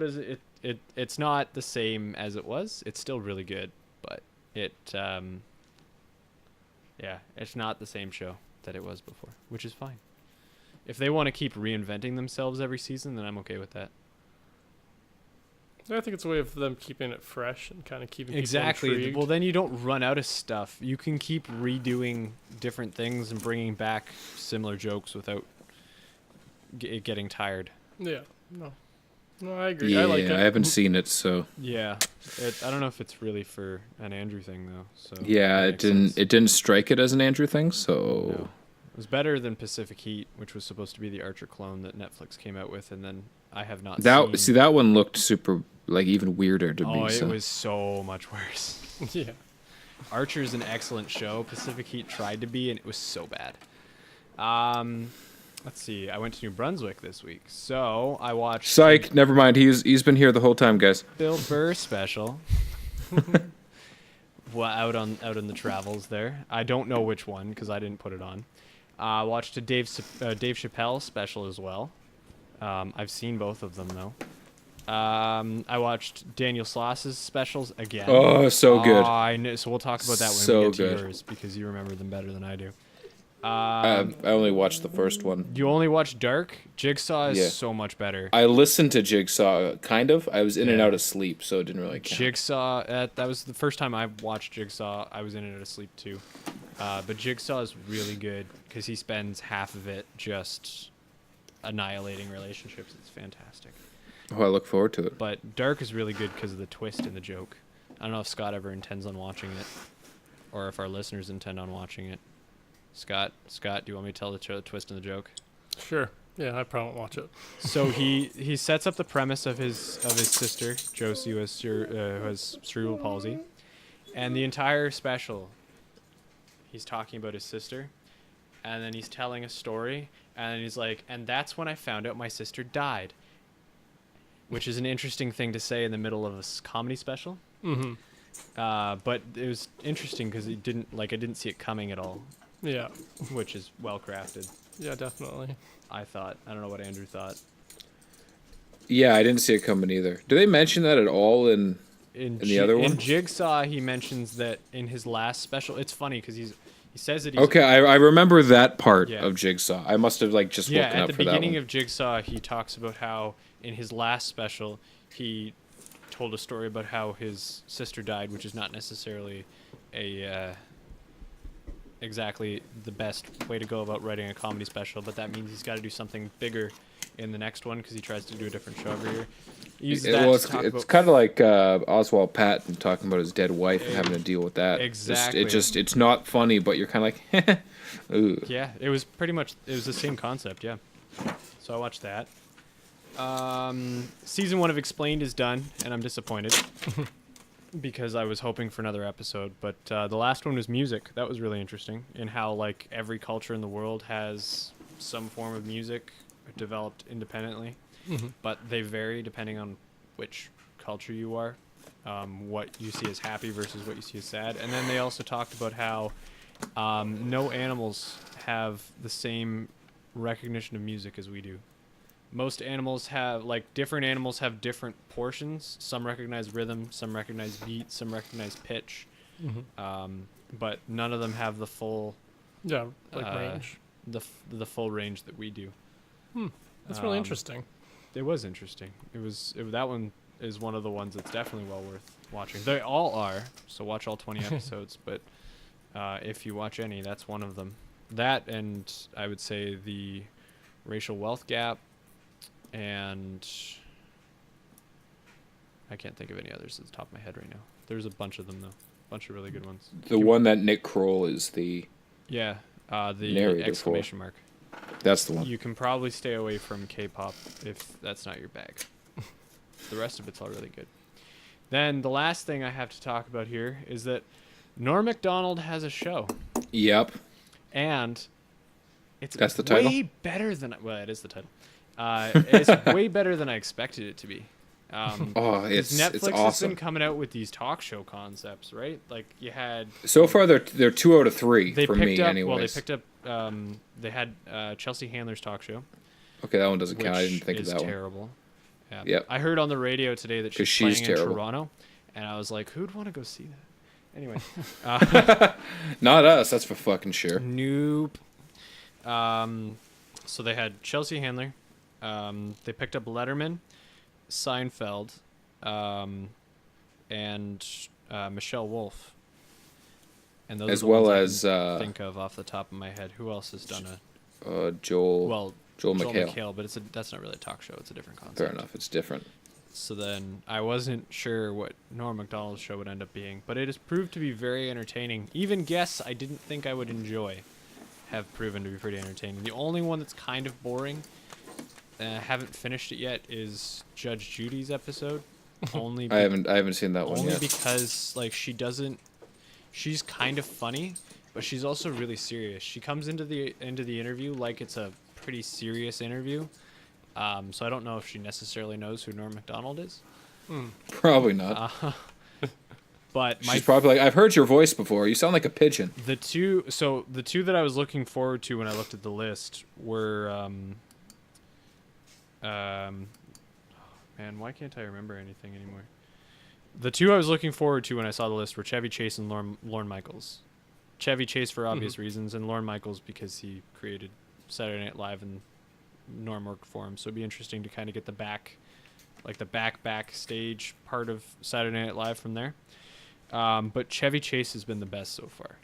it's not the same as it was. It's still really good, but it's not the same show that it was before, which is fine. If they want to keep reinventing themselves every season, then I'm okay with that. I think it's a way of them keeping it fresh and kind of keeping people Exactly. intrigued. Well, then you don't run out of stuff. You can keep redoing different things and bringing back similar jokes without it getting tired. Yeah. No, I agree. Yeah, I like it. I haven't seen it, so Yeah, I don't know if it's really for an Andrew thing though. So yeah, that it makes didn't sense. it didn't strike it as an Andrew thing. So No. It was better than Pacific Heat, which was supposed to be the Archer clone that Netflix came out with, and then I have not seen. see that one looked super, like, even weirder to me. Oh, So. it was so much worse. Yeah. Archer's an excellent show. Pacific Heat tried to be, and it was so bad. Let's see. I went to New Brunswick this week, so I watched Psych. Never mind. He's been here the whole time, guys. Bill Burr special. Well, out in the travels there. I don't know which one because I didn't put it on. Watched a Dave Chappelle special as well. I've seen both of them though. I watched Daniel Sloss's specials again. Oh, so good. I know, so we'll talk about that when So we get to good. yours because you remember them better than I do. I only watched the first one. You only watched Dark? Jigsaw is Yeah. so much better. I listened to Jigsaw, kind of. I was in and out of sleep, so it didn't really count. Jigsaw, that was the first time I watched Jigsaw. I was in and out of sleep too. But Jigsaw is really good because he spends half of it just annihilating relationships. It's fantastic. Oh, I look forward to it. But Dark is really good because of the twist in the joke. I don't know if Scott ever intends on watching it, or if our listeners intend on watching it. Scott, do you want me to tell the twist in the joke? Sure. Yeah, I probably won't watch it. So he sets up the premise of his sister Josie, who has cerebral palsy, and the entire special, he's talking about his sister, and then he's telling a story, and then he's like, and that's when I found out my sister died, which is an interesting thing to say in the middle of a comedy special. Mm-hmm. But it was interesting because I didn't see it coming at all, Yeah. which is well crafted. Yeah, definitely. I thought. I don't know what Andrew thought. Yeah, I didn't see it coming either. Do they mention that at all in the other one? In Jigsaw, he mentions that in his last special. It's funny because he says that he's Okay, I remember that part Yeah. of Jigsaw. I must have just woken at up the for that beginning one. of Jigsaw, he talks about how in his last special he told a story about how his sister died, which is not necessarily exactly the best way to go about writing a comedy special, but that means he's got to do something bigger in the next one because he tries to do a different show every year. He uses that to talk It's about kind of like Oswald Patton talking about his dead wife and having to deal with that. Exactly. It's not funny, but you're kind of like, ooh. Yeah, it was the same concept, yeah. So I watched that. Season 1 of Explained is done, and I'm disappointed because I was hoping for another episode. But the last one was music. That was really interesting in how like every culture in the world has some form of music developed independently, but they vary depending on which culture you are, what you see as happy versus what you see as sad. And then they also talked about how no animals have the same recognition of music as we do. most animals have different animals have different portions. Some recognize rhythm, some recognize beat, some recognize pitch. But none of them have the full range. The full range that we do. That's really interesting. It was interesting. That one is one of the ones that's definitely well worth watching. They all are, so watch all 20 episodes. But if you watch any, that's one of them. That, and I would say the racial wealth gap, and I can't think of any others at the top of my head right now. There's a bunch of them though, a bunch of really good ones. The one that Nick Kroll is the the exclamation mark. That's the one. You can probably stay away from K-pop if that's not your bag. The rest of it's all really good. Then the last thing I have to talk about here is that Norm Macdonald has a show. Yep. And that's the title? Way better than it is the title. It's way better than I expected it to be. It's Netflix awesome. has been coming out with these talk show concepts, right? Like you had. So far, they're 2 out of 3 for me, anyways. Well, they picked up. They had Chelsea Handler's talk show. Okay, that one doesn't count. I didn't think of that one. Which is terrible. Yeah. Yep. I heard on the radio today that she's playing in Toronto, and I was like, who'd want to go see that? Anyway. Not us, that's for fucking sure. Nope. So they had Chelsea Handler. They picked up Letterman, Seinfeld, and Michelle Wolf. And those as are the well ones I as can think of off the top of my head. Who else has done Joel McHale. McHale, but that's not really a talk show. It's a different concept. Fair enough, it's different. So then I wasn't sure what Norm Macdonald's show would end up being, but it has proved to be very entertaining. Even guests I didn't think I would enjoy have proven to be pretty entertaining. The only one that's kind of boring, haven't finished it yet, is Judge Judy's episode. I haven't seen that one yet. Only because she's kind of funny, but she's also really serious. She comes into the interview like it's a pretty serious interview. So I don't know if she necessarily knows who Norm Macdonald is. Probably not. But she's probably like, I've heard your voice before. You sound like a pigeon. The two that I was looking forward to when I looked at the list were man, why can't I remember anything anymore? The two I was looking forward to when I saw the list were Chevy Chase and Lorne Michaels. Chevy Chase for obvious reasons, and Lorne Michaels because he created Saturday Night Live and Norm worked for him. So it'd be interesting to kind of get the backstage part of Saturday Night Live from there. But Chevy Chase has been the best so far.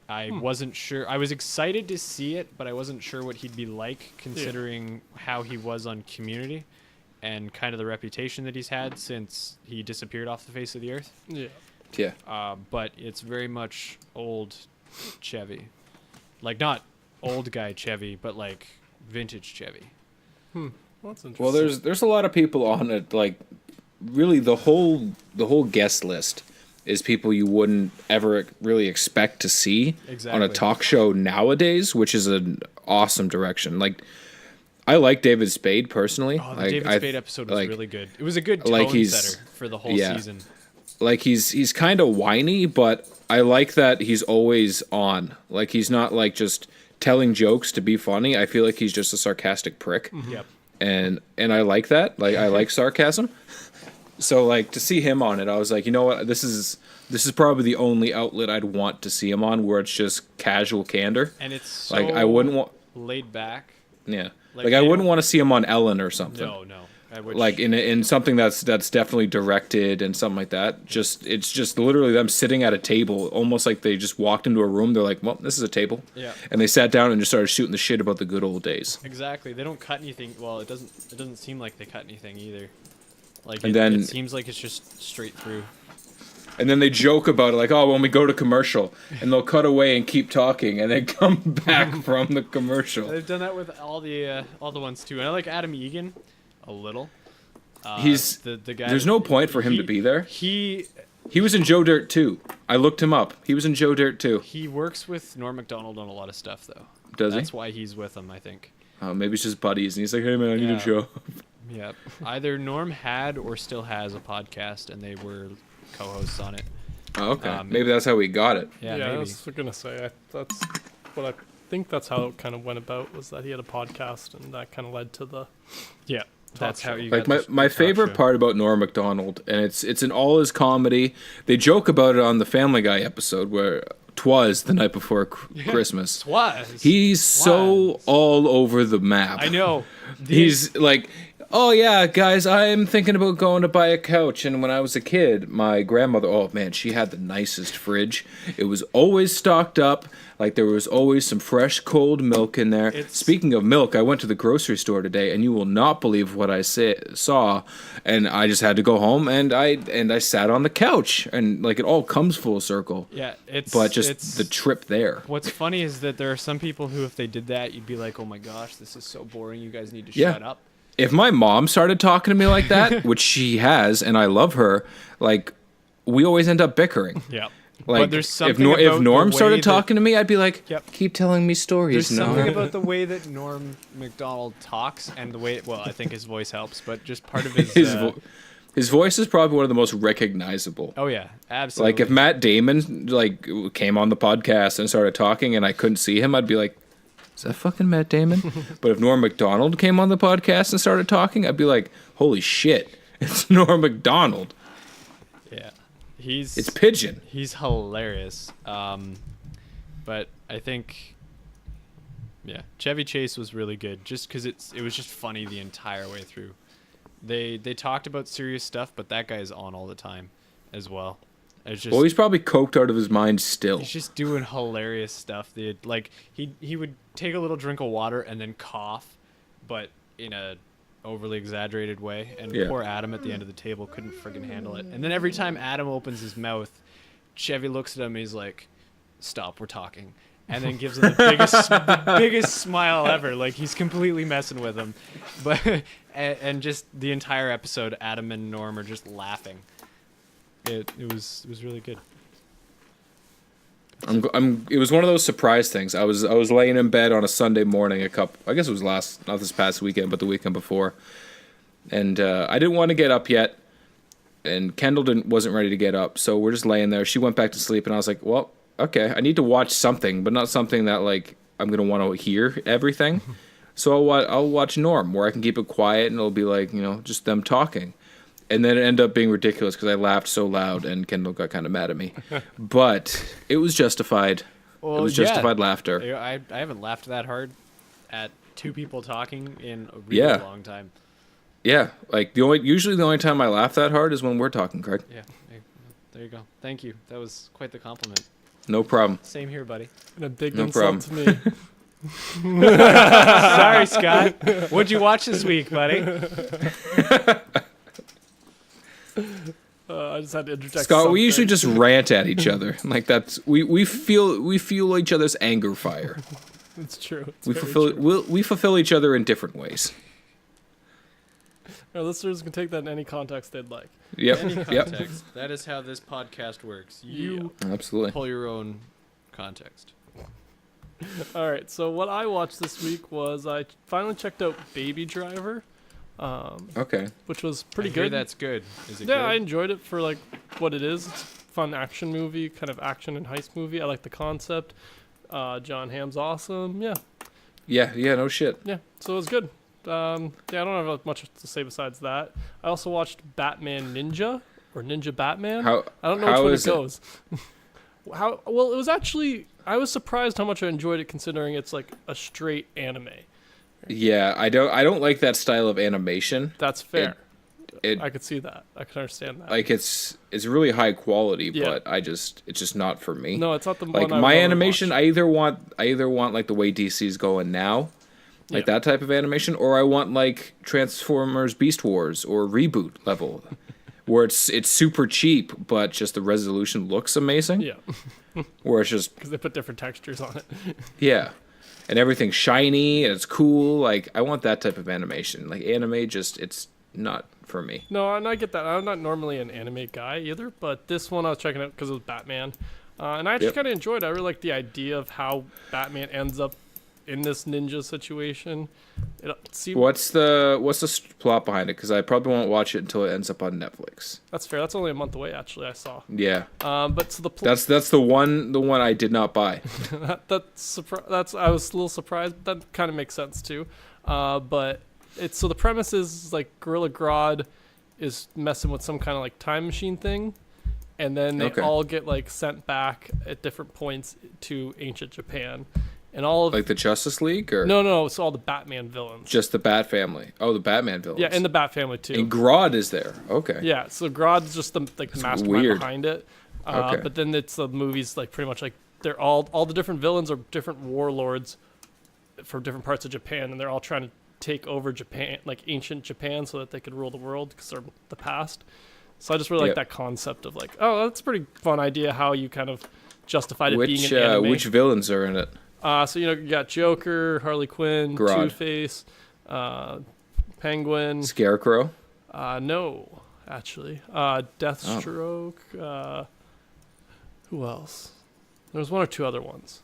I wasn't sure. I was excited to see it, but I wasn't sure what he'd be like considering how he was on Community and kind of the reputation that he's had since he disappeared off the face of the earth. Yeah. But it's very much old Chevy. Like, not old guy Chevy, but like vintage Chevy. Well, that's interesting. Well, there's a lot of people on it. Like, really, the whole guest list is people you wouldn't ever really expect to see on a talk show nowadays, which is an awesome direction. Like, I like David Spade personally. Oh, the David Spade episode was really good. It was a good tone setter for the whole season. Like, he's kind of whiny, but I like that he's always on. Like, he's not like just telling jokes to be funny. I feel like he's just a sarcastic prick. Yep. And I like that. Like, I like sarcasm. So, like, to see him on it, I was like, you know what? This is probably the only outlet I'd want to see him on where it's just casual candor. And it's so like, I wouldn't want laid back. Yeah. Like I wouldn't want to see him on Ellen or something. No. Like in something that's definitely directed and something like that. It's just literally them sitting at a table, almost like they just walked into a room. They're like, well, this is a table. Yeah. And they sat down and just started shooting the shit about the good old days. Exactly. They don't cut anything. Well, it doesn't seem like they cut anything either. Like then it seems like it's just straight through. And then they joke about it, like, oh, when we go to commercial, and they'll cut away and keep talking, and then come back from the commercial. They've done that with all the ones too. And I like Adam Egan a little. He's the guy. There's no point for him to be there. He was in Joe Dirt too. I looked him up. He was in Joe Dirt too. He works with Norm Macdonald on a lot of stuff, though. Does he? That's why he's with him, I think. Maybe it's just buddies, and he's like, hey man, I need a job. Yeah. Either Norm had or still has a podcast, and they were co-hosts on it. Oh, okay. Maybe that's how we got it. Yeah, I maybe. was gonna say that's what I think that's how it kind of went about, was that he had a podcast, and that kind of led to the Yeah, that's how you like got my the favorite talk show. part about Norm Macdonald, and it's in all his comedy. They joke about it on the Family Guy episode where 'twas the night before Christmas. Was He's so Was. all over the map. I know. He's like, oh yeah, guys, I'm thinking about going to buy a couch. And when I was a kid, my grandmother, oh man, she had the nicest fridge. It was always stocked up. Like there was always some fresh cold milk in there. Speaking of milk, I went to the grocery store today, and you will not believe what I saw. And I just had to go home, and I sat on the couch, and like it all comes full circle. Yeah, But just the trip there. What's funny is that there are some people who, if they did that, you'd be like, oh my gosh, this is so boring. You guys need to shut up. If my mom started talking to me like that, which she has, and I love her, like we always end up bickering. Yeah. Like But there's something if about Norm the way started that- talking to me, I'd be like, Yep. keep telling me stories. There's Norm. something about the way that Norm Macdonald talks and the way, well, I think his voice helps, but just part of his... His voice is probably one of the most recognizable. Oh, yeah, absolutely. Like if Matt Damon like came on the podcast and started talking and I couldn't see him, I'd be like, is that fucking Matt Damon? But if Norm Macdonald came on the podcast and started talking, I'd be like, holy shit, it's Norm Macdonald. Yeah. It's Pigeon. He's hilarious. But I think, yeah, Chevy Chase was really good just because it was just funny the entire way through. They talked about serious stuff, but that guy's on all the time as well. It's just, Well, he's probably coked out of his mind still. he's just doing hilarious stuff. Like he would take a little drink of water and then cough, but in a overly exaggerated way. And Yeah. poor Adam at the end of the table couldn't friggin' handle it. And then every time Adam opens his mouth, Chevy looks at him and he's like, "Stop, we're talking." And then gives him the biggest smile ever. Like he's completely messing with him. But and just the entire episode, Adam and Norm are just laughing. It was really good. It was one of those surprise things. I was laying in bed on a Sunday morning I guess it was not this past weekend, but the weekend before. And I didn't want to get up yet. And Kendall wasn't ready to get up. So we're just laying there. She went back to sleep and I was like, well, okay, I need to watch something, but not something that like I'm going to want to hear everything. So I'll watch Norm, where I can keep it quiet and it'll be like, just them talking. And then it ended up being ridiculous because I laughed so loud and Kendall got kind of mad at me. But it was justified. Well, it was justified laughter. I haven't laughed that hard at two people talking in a really long time. Yeah, like usually the only time I laugh that hard is when we're talking, Craig. Yeah, there you go. Thank you. That was quite the compliment. No problem. Same here, buddy. and a big No insult to me. Sorry, Scott. What'd you watch this week, buddy? I just had to interject. Scott, we something. usually just rant at each other. Like that's we feel each other's anger fire. It's true. It's We very fulfill true. we fulfill each other in different ways. Our listeners can take that in any context they'd like. Yep. Any Yep. context. That is how this podcast works. You Absolutely. pull your own context. All right. So what I watched this week was I finally checked out Baby Driver, Okay. which was pretty I hear good. that's good. Is it Yeah, good? I enjoyed it for like what it is. It's a fun action movie, kind of action and heist movie. I like the concept. John Hamm's awesome. Yeah, Yeah. No shit. yeah. So it was good. Yeah, I don't have much to say besides that. I also watched Batman Ninja or Ninja Batman. How I don't know how which way is it goes. Well, it was actually. I was surprised how much I enjoyed it, considering it's like a straight anime. Yeah, I don't like that style of animation. That's fair. It I could see that. I can understand that. like it's really high quality, Yeah. but it's just not for me. No, it's not the Like one. my I animation, watch. I either want like the way DC's going now, like Yeah. that type of animation, or I want like Transformers Beast Wars or Reboot level, where it's super cheap, but just the resolution looks amazing. Yeah, Where it's just because they put different textures on it. yeah, and everything's shiny and it's cool. Like I want that type of animation. Like anime, it's not for me. No, and I get that. I'm not normally an anime guy either, but this one I was checking out because it was Batman, and I actually Yep. kind of enjoyed it. I really like the idea of how Batman ends up in this ninja situation. What's the plot behind it? Because I probably won't watch it until it ends up on Netflix. That's fair. That's only a month away, actually. I saw. Yeah. But so that's the one I did not buy. that's I was a little surprised. But that kind of makes sense too. But it's so the premise is like Gorilla Grodd is messing with some kind of like time machine thing, and then they all get like sent back at different points to ancient Japan, and all of like the Justice League or no, it's all the Batman villains. Just the Bat family. Oh, the Batman villains. Yeah, and the Bat family too. And Grodd is there. Okay. Yeah, so Grodd's just the mastermind behind it. Okay. But then it's the movies like pretty much like they're all the different villains are different warlords from different parts of Japan, and they're all trying to take over Japan, like ancient Japan, so that they could rule the world because they're the past. So I just really like that concept of like, oh, that's a pretty fun idea how you kind of justified it being an anime. Which villains are in it? So you got Joker, Harley Quinn, Grodd. Two-Face, Penguin, Scarecrow. No, actually, Deathstroke. Who else? There was one or two other ones.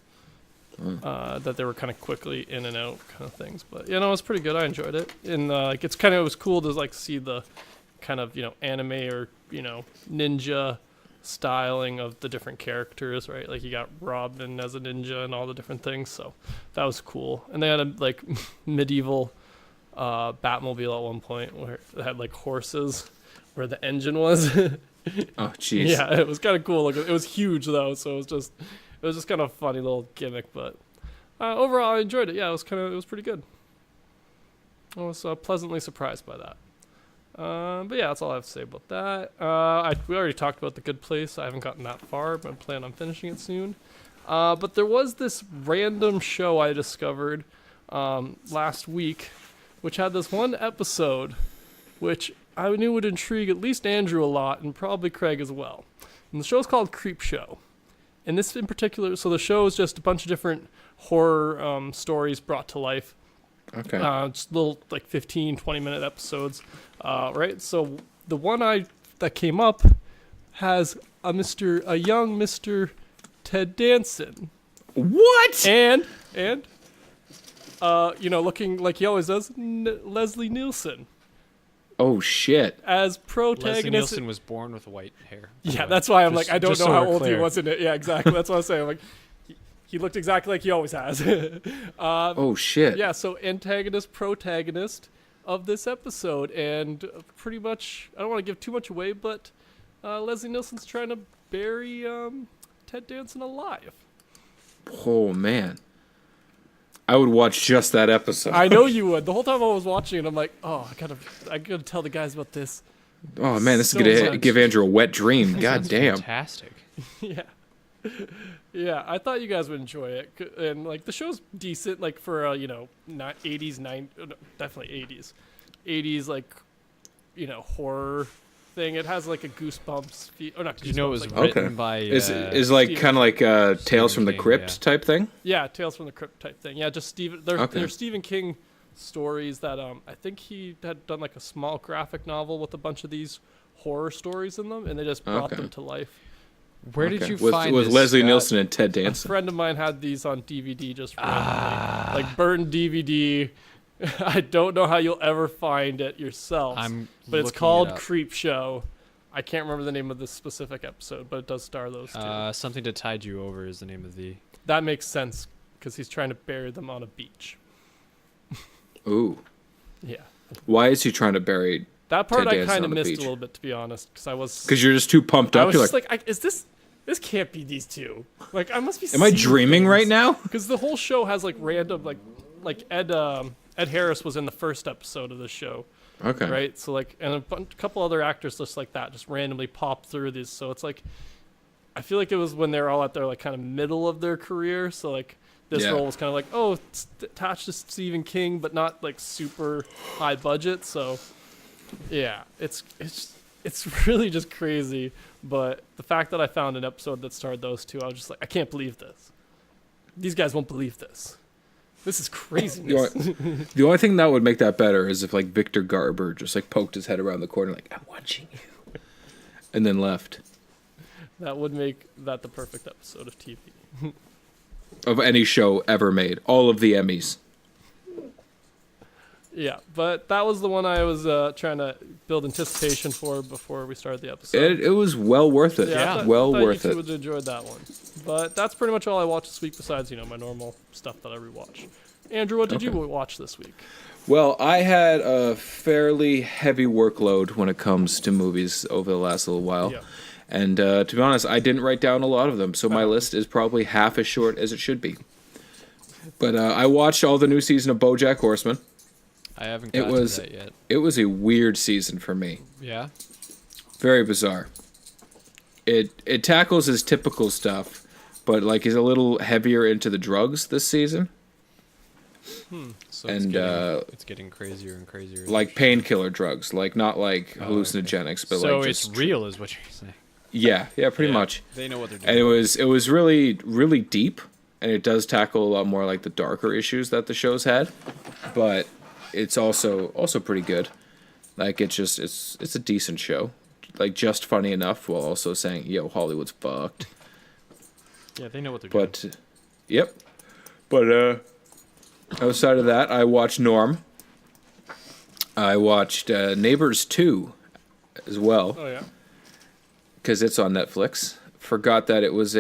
That they were kind of quickly in and out kind of things, but it was pretty good. I enjoyed it, and like it was cool to like see the kind of anime or ninja styling of the different characters, right? Like you got Robin as a ninja and all the different things, so that was cool. And they had a like medieval Batmobile at one point where it had like horses where the engine was. Oh jeez. Yeah, it was kind of cool. Like it was huge though, so it was just kind of a funny little gimmick, but overall I enjoyed it. Yeah, it was pretty good. I was pleasantly surprised by that. But yeah, that's all I have to say about that. We already talked about The Good Place. I haven't gotten that far, but I plan on finishing it soon. But there was this random show I discovered last week, which had this one episode, which I knew would intrigue at least Andrew a lot, and probably Craig as well. And the show's called Creep Show. And this in particular, so the show is just a bunch of different horror stories brought to life. Okay. Just little like 15, 20-minute episodes, right? So the one that came up has a young Mr. Ted Danson. What? And looking like he always does, Leslie Nielsen. Oh shit! As protagonist. Leslie Nielsen was born with white hair. Yeah, that's why I'm I don't know how old he was in it. Yeah, exactly. That's what I'm saying. I'm like, he looked exactly like he always has. Oh shit! Yeah, so antagonist, protagonist of this episode, and pretty much, I don't want to give too much away, but Leslie Nielsen's trying to bury Ted Danson alive. Oh man. I would watch just that episode. I know you would. The whole time I was watching it, I'm like, oh, I gotta tell the guys about this. Oh man, this is gonna give Andrew a wet dream. God damn. Fantastic. Yeah. Yeah, I thought you guys would enjoy it, and like the show's decent, like for not 80s, definitely 80s, like horror thing. It has like a Goosebumps not Goosebumps. It was like, written by is like kind of like Tales from the Crypt type thing. Yeah, Tales from the Crypt type thing. Yeah, just they're Stephen King stories that I think he had done like a small graphic novel with a bunch of these horror stories in them, and they just brought them to life. Where did you find with this, Leslie Nielsen and Ted Danson? A friend of mine had these on DVD just randomly, like burned DVD. I don't know how you'll ever find it yourself, but it's called Creep Show. I can't remember the name of this specific episode, but it does star those two. Something to Tide You Over is the name of the... That makes sense, because he's trying to bury them on a beach. Ooh. Yeah. Why is he trying to bury that part? Ted I kind of Danson missed beach? A little bit, to be honest, because you're just too pumped up. I was just like, is this... This can't be these two. Like, I must be... Am I dreaming right now? Because the whole show has, like, random, like Ed Harris was in the first episode of the show. Okay. Right? So, like, and a couple other actors just like that just randomly pop through these. So it's like, I feel like it was when they were all at their, like, kind of middle of their career. So, like, this role was kind of like, oh, it's attached to Stephen King, but not, like, super high budget. So, yeah, it's really just crazy. But the fact that I found an episode that starred those two, I was just like, I can't believe this. These guys won't believe this. This is craziness. The only thing that would make that better is if like Victor Garber just like poked his head around the corner like, I'm watching you. And then left. That would make that the perfect episode of TV. of any show ever made. All of the Emmys. Yeah, but that was the one I was trying to build anticipation for before we started the episode. It was well worth it. Yeah, I well thought worth you it. two would have enjoyed that one. But that's pretty much all I watched this week besides, my normal stuff that I rewatch. Andrew, what did you watch this week? Well, I had a fairly heavy workload when it comes to movies over the last little while. Yeah. And to be honest, I didn't write down a lot of them, so my list is probably half as short as it should be. But I watched all the new season of BoJack Horseman. I haven't gotten to that yet. It was a weird season for me. Yeah? Very bizarre. It tackles his typical stuff, but like is a little heavier into the drugs this season. So And it's getting crazier and crazier. like painkiller drugs, like not like hallucinogenics, but so like it's just real, is what you're saying. yeah, pretty much. They know what they're doing. And it was really really deep, and it does tackle a lot more like the darker issues that the show's had, but it's also pretty good. Like it's a decent show, like just funny enough while also saying, "Yo, Hollywood's fucked." Yeah, they know what they're doing. But yep. But outside of that, I watched Norm. I watched Neighbors 2 as well Oh, yeah? because it's on Netflix. Forgot that it was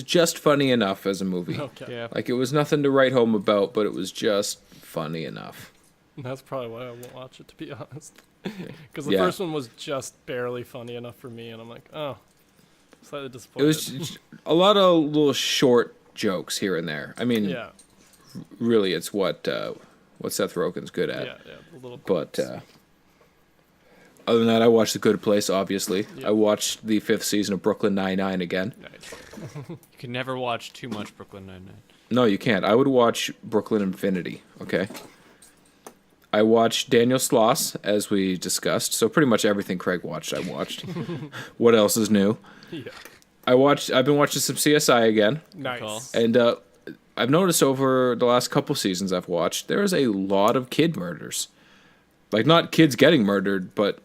just funny enough as a movie. Okay. Yeah. Like it was nothing to write home about, but it was just funny enough. That's probably why I won't watch it, to be honest. Because the Yeah. first one was just barely funny enough for me, and I'm like, oh, slightly It disappointed. was a lot of little short jokes here and there. I mean, yeah, really, it's what Seth Rogen's good at. yeah, a little. But other than that, I watched The Good Place, obviously. Yeah. I watched the 5th season of Brooklyn Nine-Nine again. Nice. You can never watch too much Brooklyn Nine-Nine. No, you can't. I would watch Brooklyn Infinity, okay? I watched Daniel Sloss, as we discussed. So pretty much everything Craig watched, I watched. What else is new? Yeah, I've been watching some CSI again. nice. And I've noticed over the last couple seasons I've watched, there is a lot of kid murders. Like, not kids getting murdered, but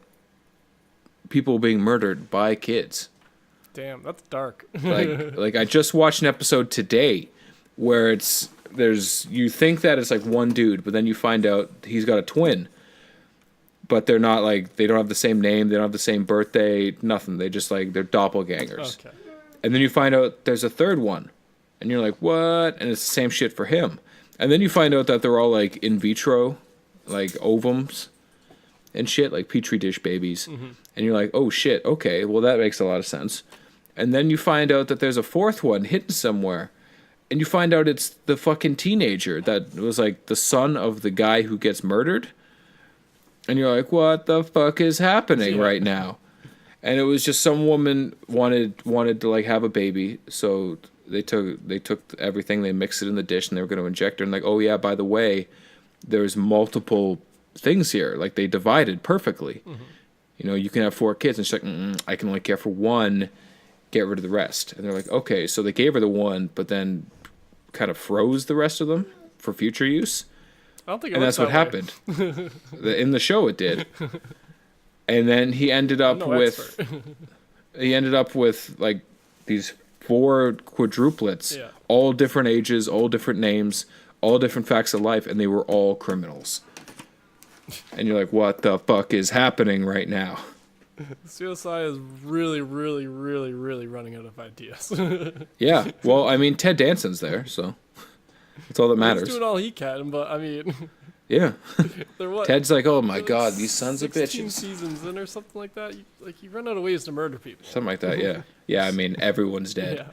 people being murdered by kids. Damn, that's dark. Like I just watched an episode today where you think that it's like one dude, but then you find out he's got a twin. But they're not they don't have the same name, they don't have the same birthday, nothing. They just they're doppelgangers. Okay. And then you find out there's a third one. And you're like, what? And it's the same shit for him. And then you find out that they're all in vitro, ovums and shit, like petri dish babies. Mm-hmm. And you're like, oh shit, okay, well that makes a lot of sense. And then you find out that there's a fourth one hidden somewhere. And you find out it's the fucking teenager that was the son of the guy who gets murdered. And you're like, what the fuck is happening right now? And it was just some woman wanted to have a baby, so they took everything, they mixed it in the dish, and they were going to inject her. And oh yeah, by the way, there's multiple things here. They divided perfectly. Mm-hmm. You can have 4 kids, and she's like, I can only care for one. Get rid of the rest. And they're like, okay, so they gave her the one, but then kind of froze the rest of them for future use. I don't think And that's what happened. In the show it did. And then he ended up with these 4 quadruplets, Yeah. all different ages, all different names, all different facts of life, and they were all criminals. And you're like, what the fuck is happening right now? CSI is really, really, really, really running out of ideas. Yeah, well, I mean, Ted Danson's there, so that's all that matters. He's doing all he can, but I mean, Yeah. they're what? Ted's like, oh my god, these sons of 16 bitches. seasons in or something like that. You run out of ways to murder people. Something like that, yeah. Yeah, I mean, everyone's dead.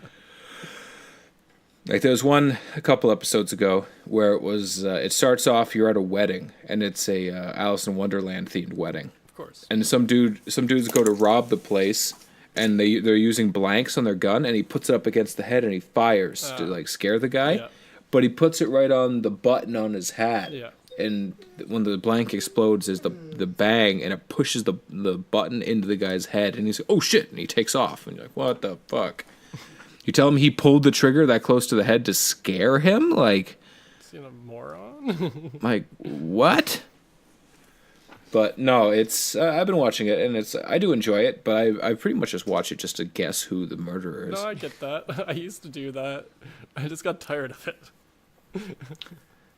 Yeah. There was one a couple episodes ago where it starts off, you're at a wedding, and it's a Alice in Wonderland themed wedding. Of course. And some dudes go to rob the place, and they're using blanks on their gun, and he puts it up against the head and he fires to scare the guy. Yeah. But he puts it right on the button on his hat. Yeah. And when the blank explodes, is the bang, and it pushes the button into the guy's head, and he's like, oh shit, and he takes off, and you're like, what the fuck? You tell him he pulled the trigger that close to the head to scare him? Seen a moron. What? But no, it's I've been watching it, and I do enjoy it, but I pretty much just watch it just to guess who the murderer is. No, I get that. I used to do that. I just got tired of it.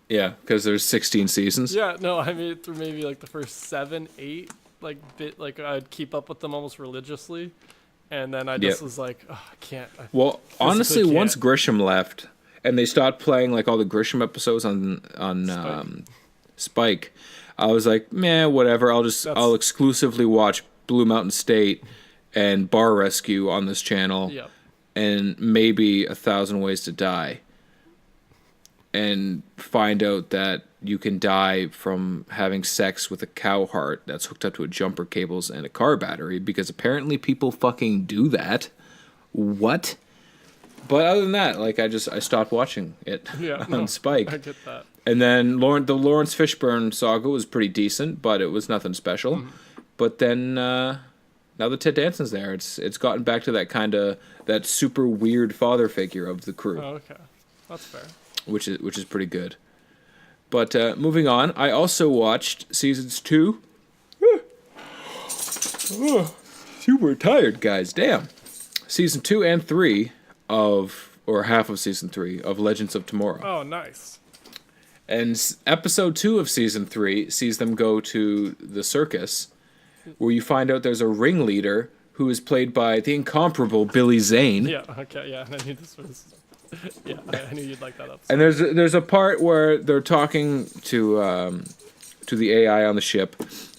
Yeah, because there's 16 seasons. Yeah, no, I made it through maybe like the first 7, 8, like I'd keep up with them almost religiously, and then I just was like, oh, I can't. Well, honestly, can't. once Grisham left, and they stopped playing like all the Grisham episodes on Spike, I was like, man, whatever. I'll exclusively watch Blue Mountain State and Bar Rescue on this channel, and maybe 1,000 Ways to Die, and find out that you can die from having sex with a cow heart that's hooked up to a jumper cables and a car battery, because apparently people fucking do that. What? But other than that, like I stopped watching it on Spike. I get that. And then the Lawrence Fishburne saga was pretty decent, but it was nothing special. But then now that Ted Danson's there, it's gotten back to that super weird father figure of the crew. Oh, okay, that's fair. Which is pretty good. But moving on, I also watched seasons 2. Super tired, guys. Damn. Season 2 and 3 or half of season 3 of Legends of Tomorrow. Oh, nice. And episode 2 of season 3 sees them go to the circus, where you find out there's a ringleader who is played by the incomparable Billy Zane. Yeah. Okay. Yeah. I knew this was. Yeah, I knew you'd like that episode. And there's a part where they're talking to the AI on the ship,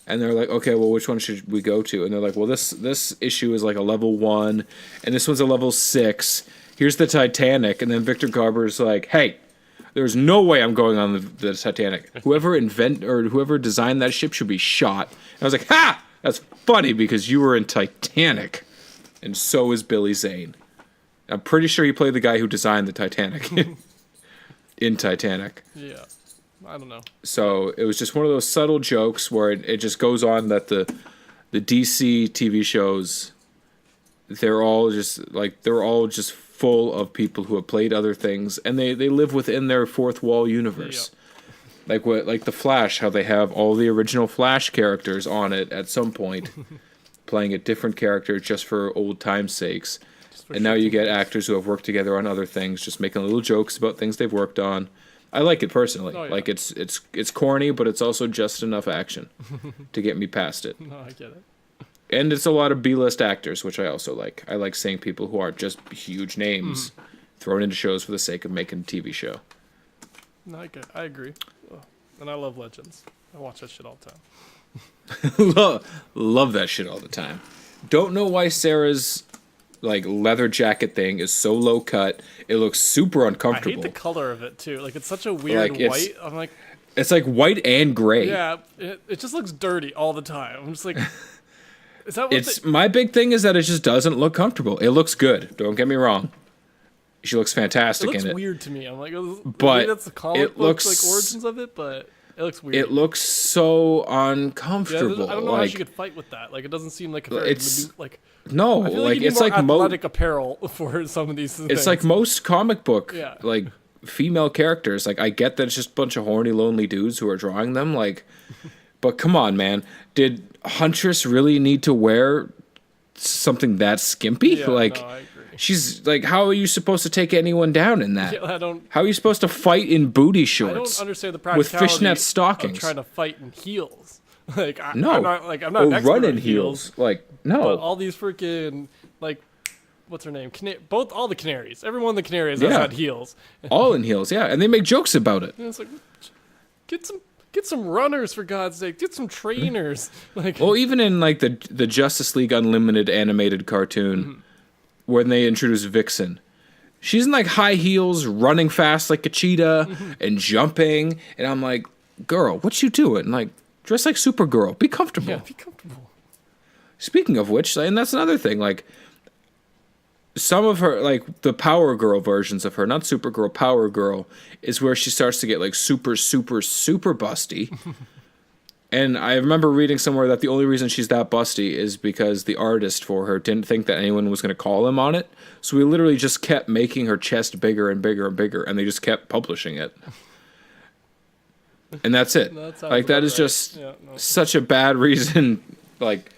and they're like, okay, well, which one should we go to? And they're like, well, this issue is like a level 1, and this one's a level 6. Here's the Titanic. And then Victor Garber's like, hey, there's no way I'm going on the Titanic. Whoever designed that ship should be shot. And I was like, ha! That's funny because you were in Titanic, and so is Billy Zane. I'm pretty sure he played the guy who designed the Titanic in Titanic. Yeah, I don't know. So it was just one of those subtle jokes where it just goes on that the DC TV shows, they're all just full of people who have played other things, and they live within their fourth wall universe. Yeah. Like the Flash, how they have all the original Flash characters on it at some point, playing a different character just for old time's sakes. And now you get actors who have worked together on other things, just making little jokes about things they've worked on. I like it personally. Oh, yeah. Like it's corny, but it's also just enough action to get me past it. No, I get it. And it's a lot of B-list actors, which I also like. I like seeing people who aren't just huge names thrown into shows for the sake of making a TV show. No, I agree. Oh, and I love Legends. I watch that shit all the time. love that shit all the time. Don't know why Sarah's leather jacket thing is so low cut. It looks super uncomfortable. I hate the color of it too. It's such a weird white. I'm like, it's like white and gray. Yeah, it just looks dirty all the time. I'm just like, is that what my big thing is that it just doesn't look comfortable. It looks good. Don't get me wrong. She looks fantastic in it. It looks weird to me. I'm like, but maybe that's the comic book origins of it, but it looks weird. It looks so uncomfortable. Yeah, I don't know how she could fight with that. It doesn't seem like a very no, I feel like it's like athletic apparel for some of these things. It's like most comic book female characters. I get that it's just a bunch of horny, lonely dudes who are drawing them. But come on, man. Did Huntress really need to wear something that skimpy? Yeah, no, I agree. She's how are you supposed to take anyone down in that? Yeah, how are you supposed to fight in booty shorts? I don't understand the practicality with fishnet stockings. Of trying to fight in heels. No. I'm not an expert run in at heels. No. But all these freaking what's her name? All the Canaries. Every one of the Canaries has had heels. All in heels, yeah, and they make jokes about it. And it's like, get some runners for God's sake. Get some trainers. Well, even in the Justice League Unlimited animated cartoon, when they introduce Vixen, she's in high heels, running fast like a cheetah, and jumping, and I'm like, girl, what you doing? Dress like Supergirl. Be comfortable. Yeah, be comfortable. Speaking of which, and that's another thing, some of her, the Power Girl versions of her, not Supergirl, Power Girl, is where she starts to get super, super, super busty. And I remember reading somewhere that the only reason she's that busty is because the artist for her didn't think that anyone was going to call him on it. So he literally just kept making her chest bigger and bigger and bigger, and they just kept publishing it. and that's it. Like that is just such a bad reason. Like,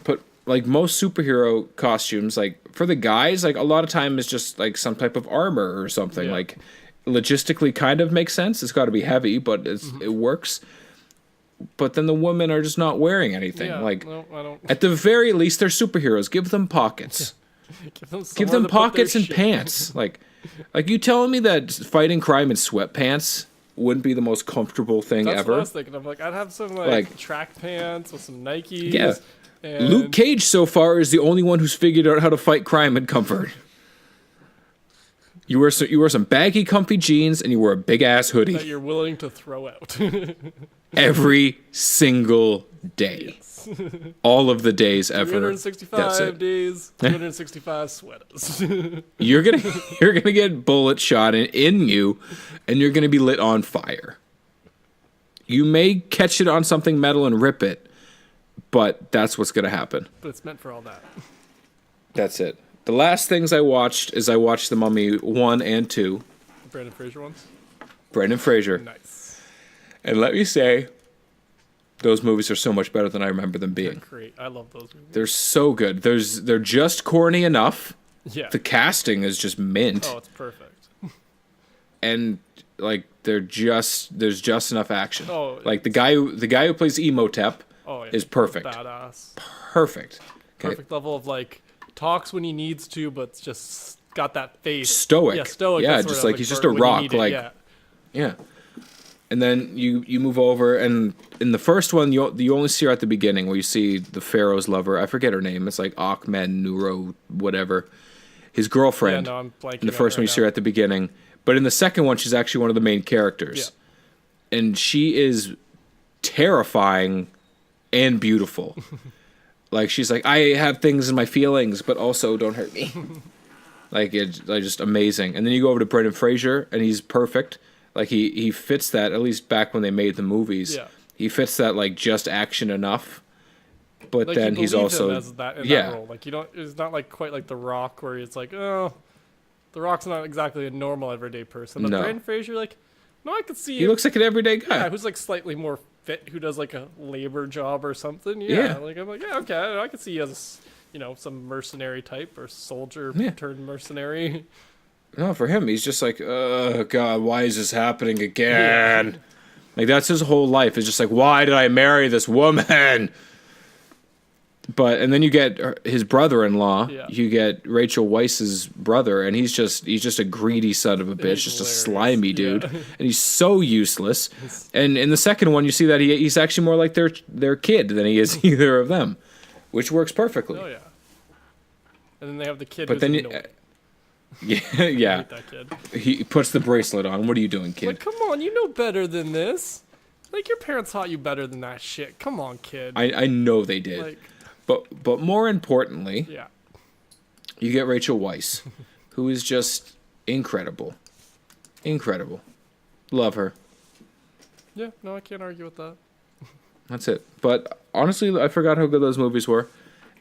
put like most superhero costumes, like for the guys, like a lot of time is just like some type of armor or something. Yeah. Like logistically, kind of makes sense. It's got to be heavy, but it works. But then the women are just not wearing anything. Yeah, like, no, I don't. at the very least, they're superheroes. Give them pockets. Give them pockets and pants. Like you telling me that fighting crime in sweatpants wouldn't be the most comfortable thing That's ever? what I was thinking of. Like, I'd have some like track pants with some Nikes. Yeah. And Luke Cage so far is the only one who's figured out how to fight crime in comfort. You wear some baggy, comfy jeans, and you wear a big ass hoodie. That you're willing to throw out. Every single day. Yes. All of the days ever. 365 days, 365 sweaters. You're gonna get bullet shot in you, and you're gonna be lit on fire. You may catch it on something metal and rip it, but that's what's gonna happen. But it's meant for all that. That's it. The last things I watched is I watched The Mummy 1 and 2. The Brendan Fraser ones? Brendan Fraser. Nice. And let me say, those movies are so much better than I remember them They're being. great. I love those movies. They're so good. They're just corny enough. Yeah. The casting is just mint. Oh, it's perfect. And like there's just enough action. Oh, like the guy who plays Emotep is perfect. Badass. Perfect. Okay. Perfect level of like talks when he needs to, but just got that face. Stoic. Yeah, stoic. Yeah, that's just what like I'm he's for just a when you rock. need it, Like yeah. And then you move over, and in the first one, you only see her at the beginning, where you see the Pharaoh's lover. I forget her name. It's like Ahmed Nuro, whatever. His girlfriend. Yeah, no, I'm blanking. In the first one, you see her at the beginning. But in the second one, she's actually one of the main characters. Yeah. And she is terrifying and beautiful. Like, she's like, I have things in my feelings, but also don't hurt me. Like, it's just amazing. And then you go over to Brendan Fraser, and he's perfect. Like, he fits that, at least back when they made the movies. Yeah. He fits that, like, just action enough. But like, then he's also... Him as that, in that role. Like, you don't... It's not, like, quite like The Rock, where it's like, oh... The Rock's not exactly a normal, everyday person. But Brendan Fraser, like... No, I could see He looks like an everyday guy. Yeah, who's, like, slightly more fit, who does, like, a labor job or something. Yeah. Like, I'm like, yeah, okay. I could see he has, some mercenary type or soldier turned mercenary. No, for him, he's just like, oh, God, why is this happening again? Yeah. Like, that's his whole life. It's just like, why did I marry this woman? And then you get his brother-in-law. Yeah. You get Rachel Weisz's brother, and he's just a greedy son of a bitch, just hilarious. A slimy dude, and he's so useless. And in the second one, you see that he's actually more like their kid than he is either of them, which works perfectly. Oh yeah. And then they have the kid. But then yeah. I hate that kid. He puts the bracelet on. What are you doing, kid? Like, come on, you know better than this. Like, your parents taught you better than that shit. Come on, kid. I know they did. Like, but more importantly, yeah, you get Rachel Weisz, who is just incredible. Incredible. Love her. Yeah, no, I can't argue with that. That's it. But honestly, I forgot how good those movies were,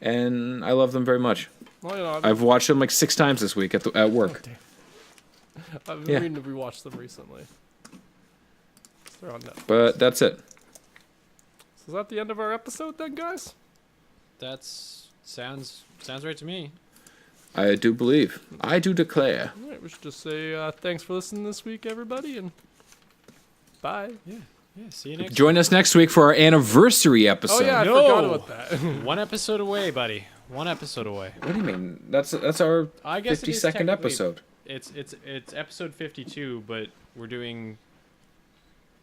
and I love them very much. Well, I've watched them like 6 times this week at work. Oh, I've been reading to rewatch them recently. They're on Netflix. But that's it. So is that the end of our episode then, guys? Sounds right to me. I do believe. I do declare. All right, we should just say thanks for listening this week, everybody, and bye. Yeah, see you next Join us next week for our anniversary episode. Oh, yeah, I forgot about that. 1 episode away, buddy. 1 episode away. What do you mean? That's our 52nd episode. It's episode 52, but we're doing...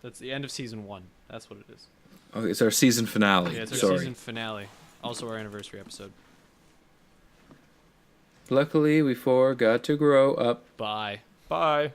That's the end of season 1. That's what it is. Oh, it's our season finale. Yeah, it's our season finale. Also our anniversary episode. Luckily, we forgot to grow up. Bye. Bye.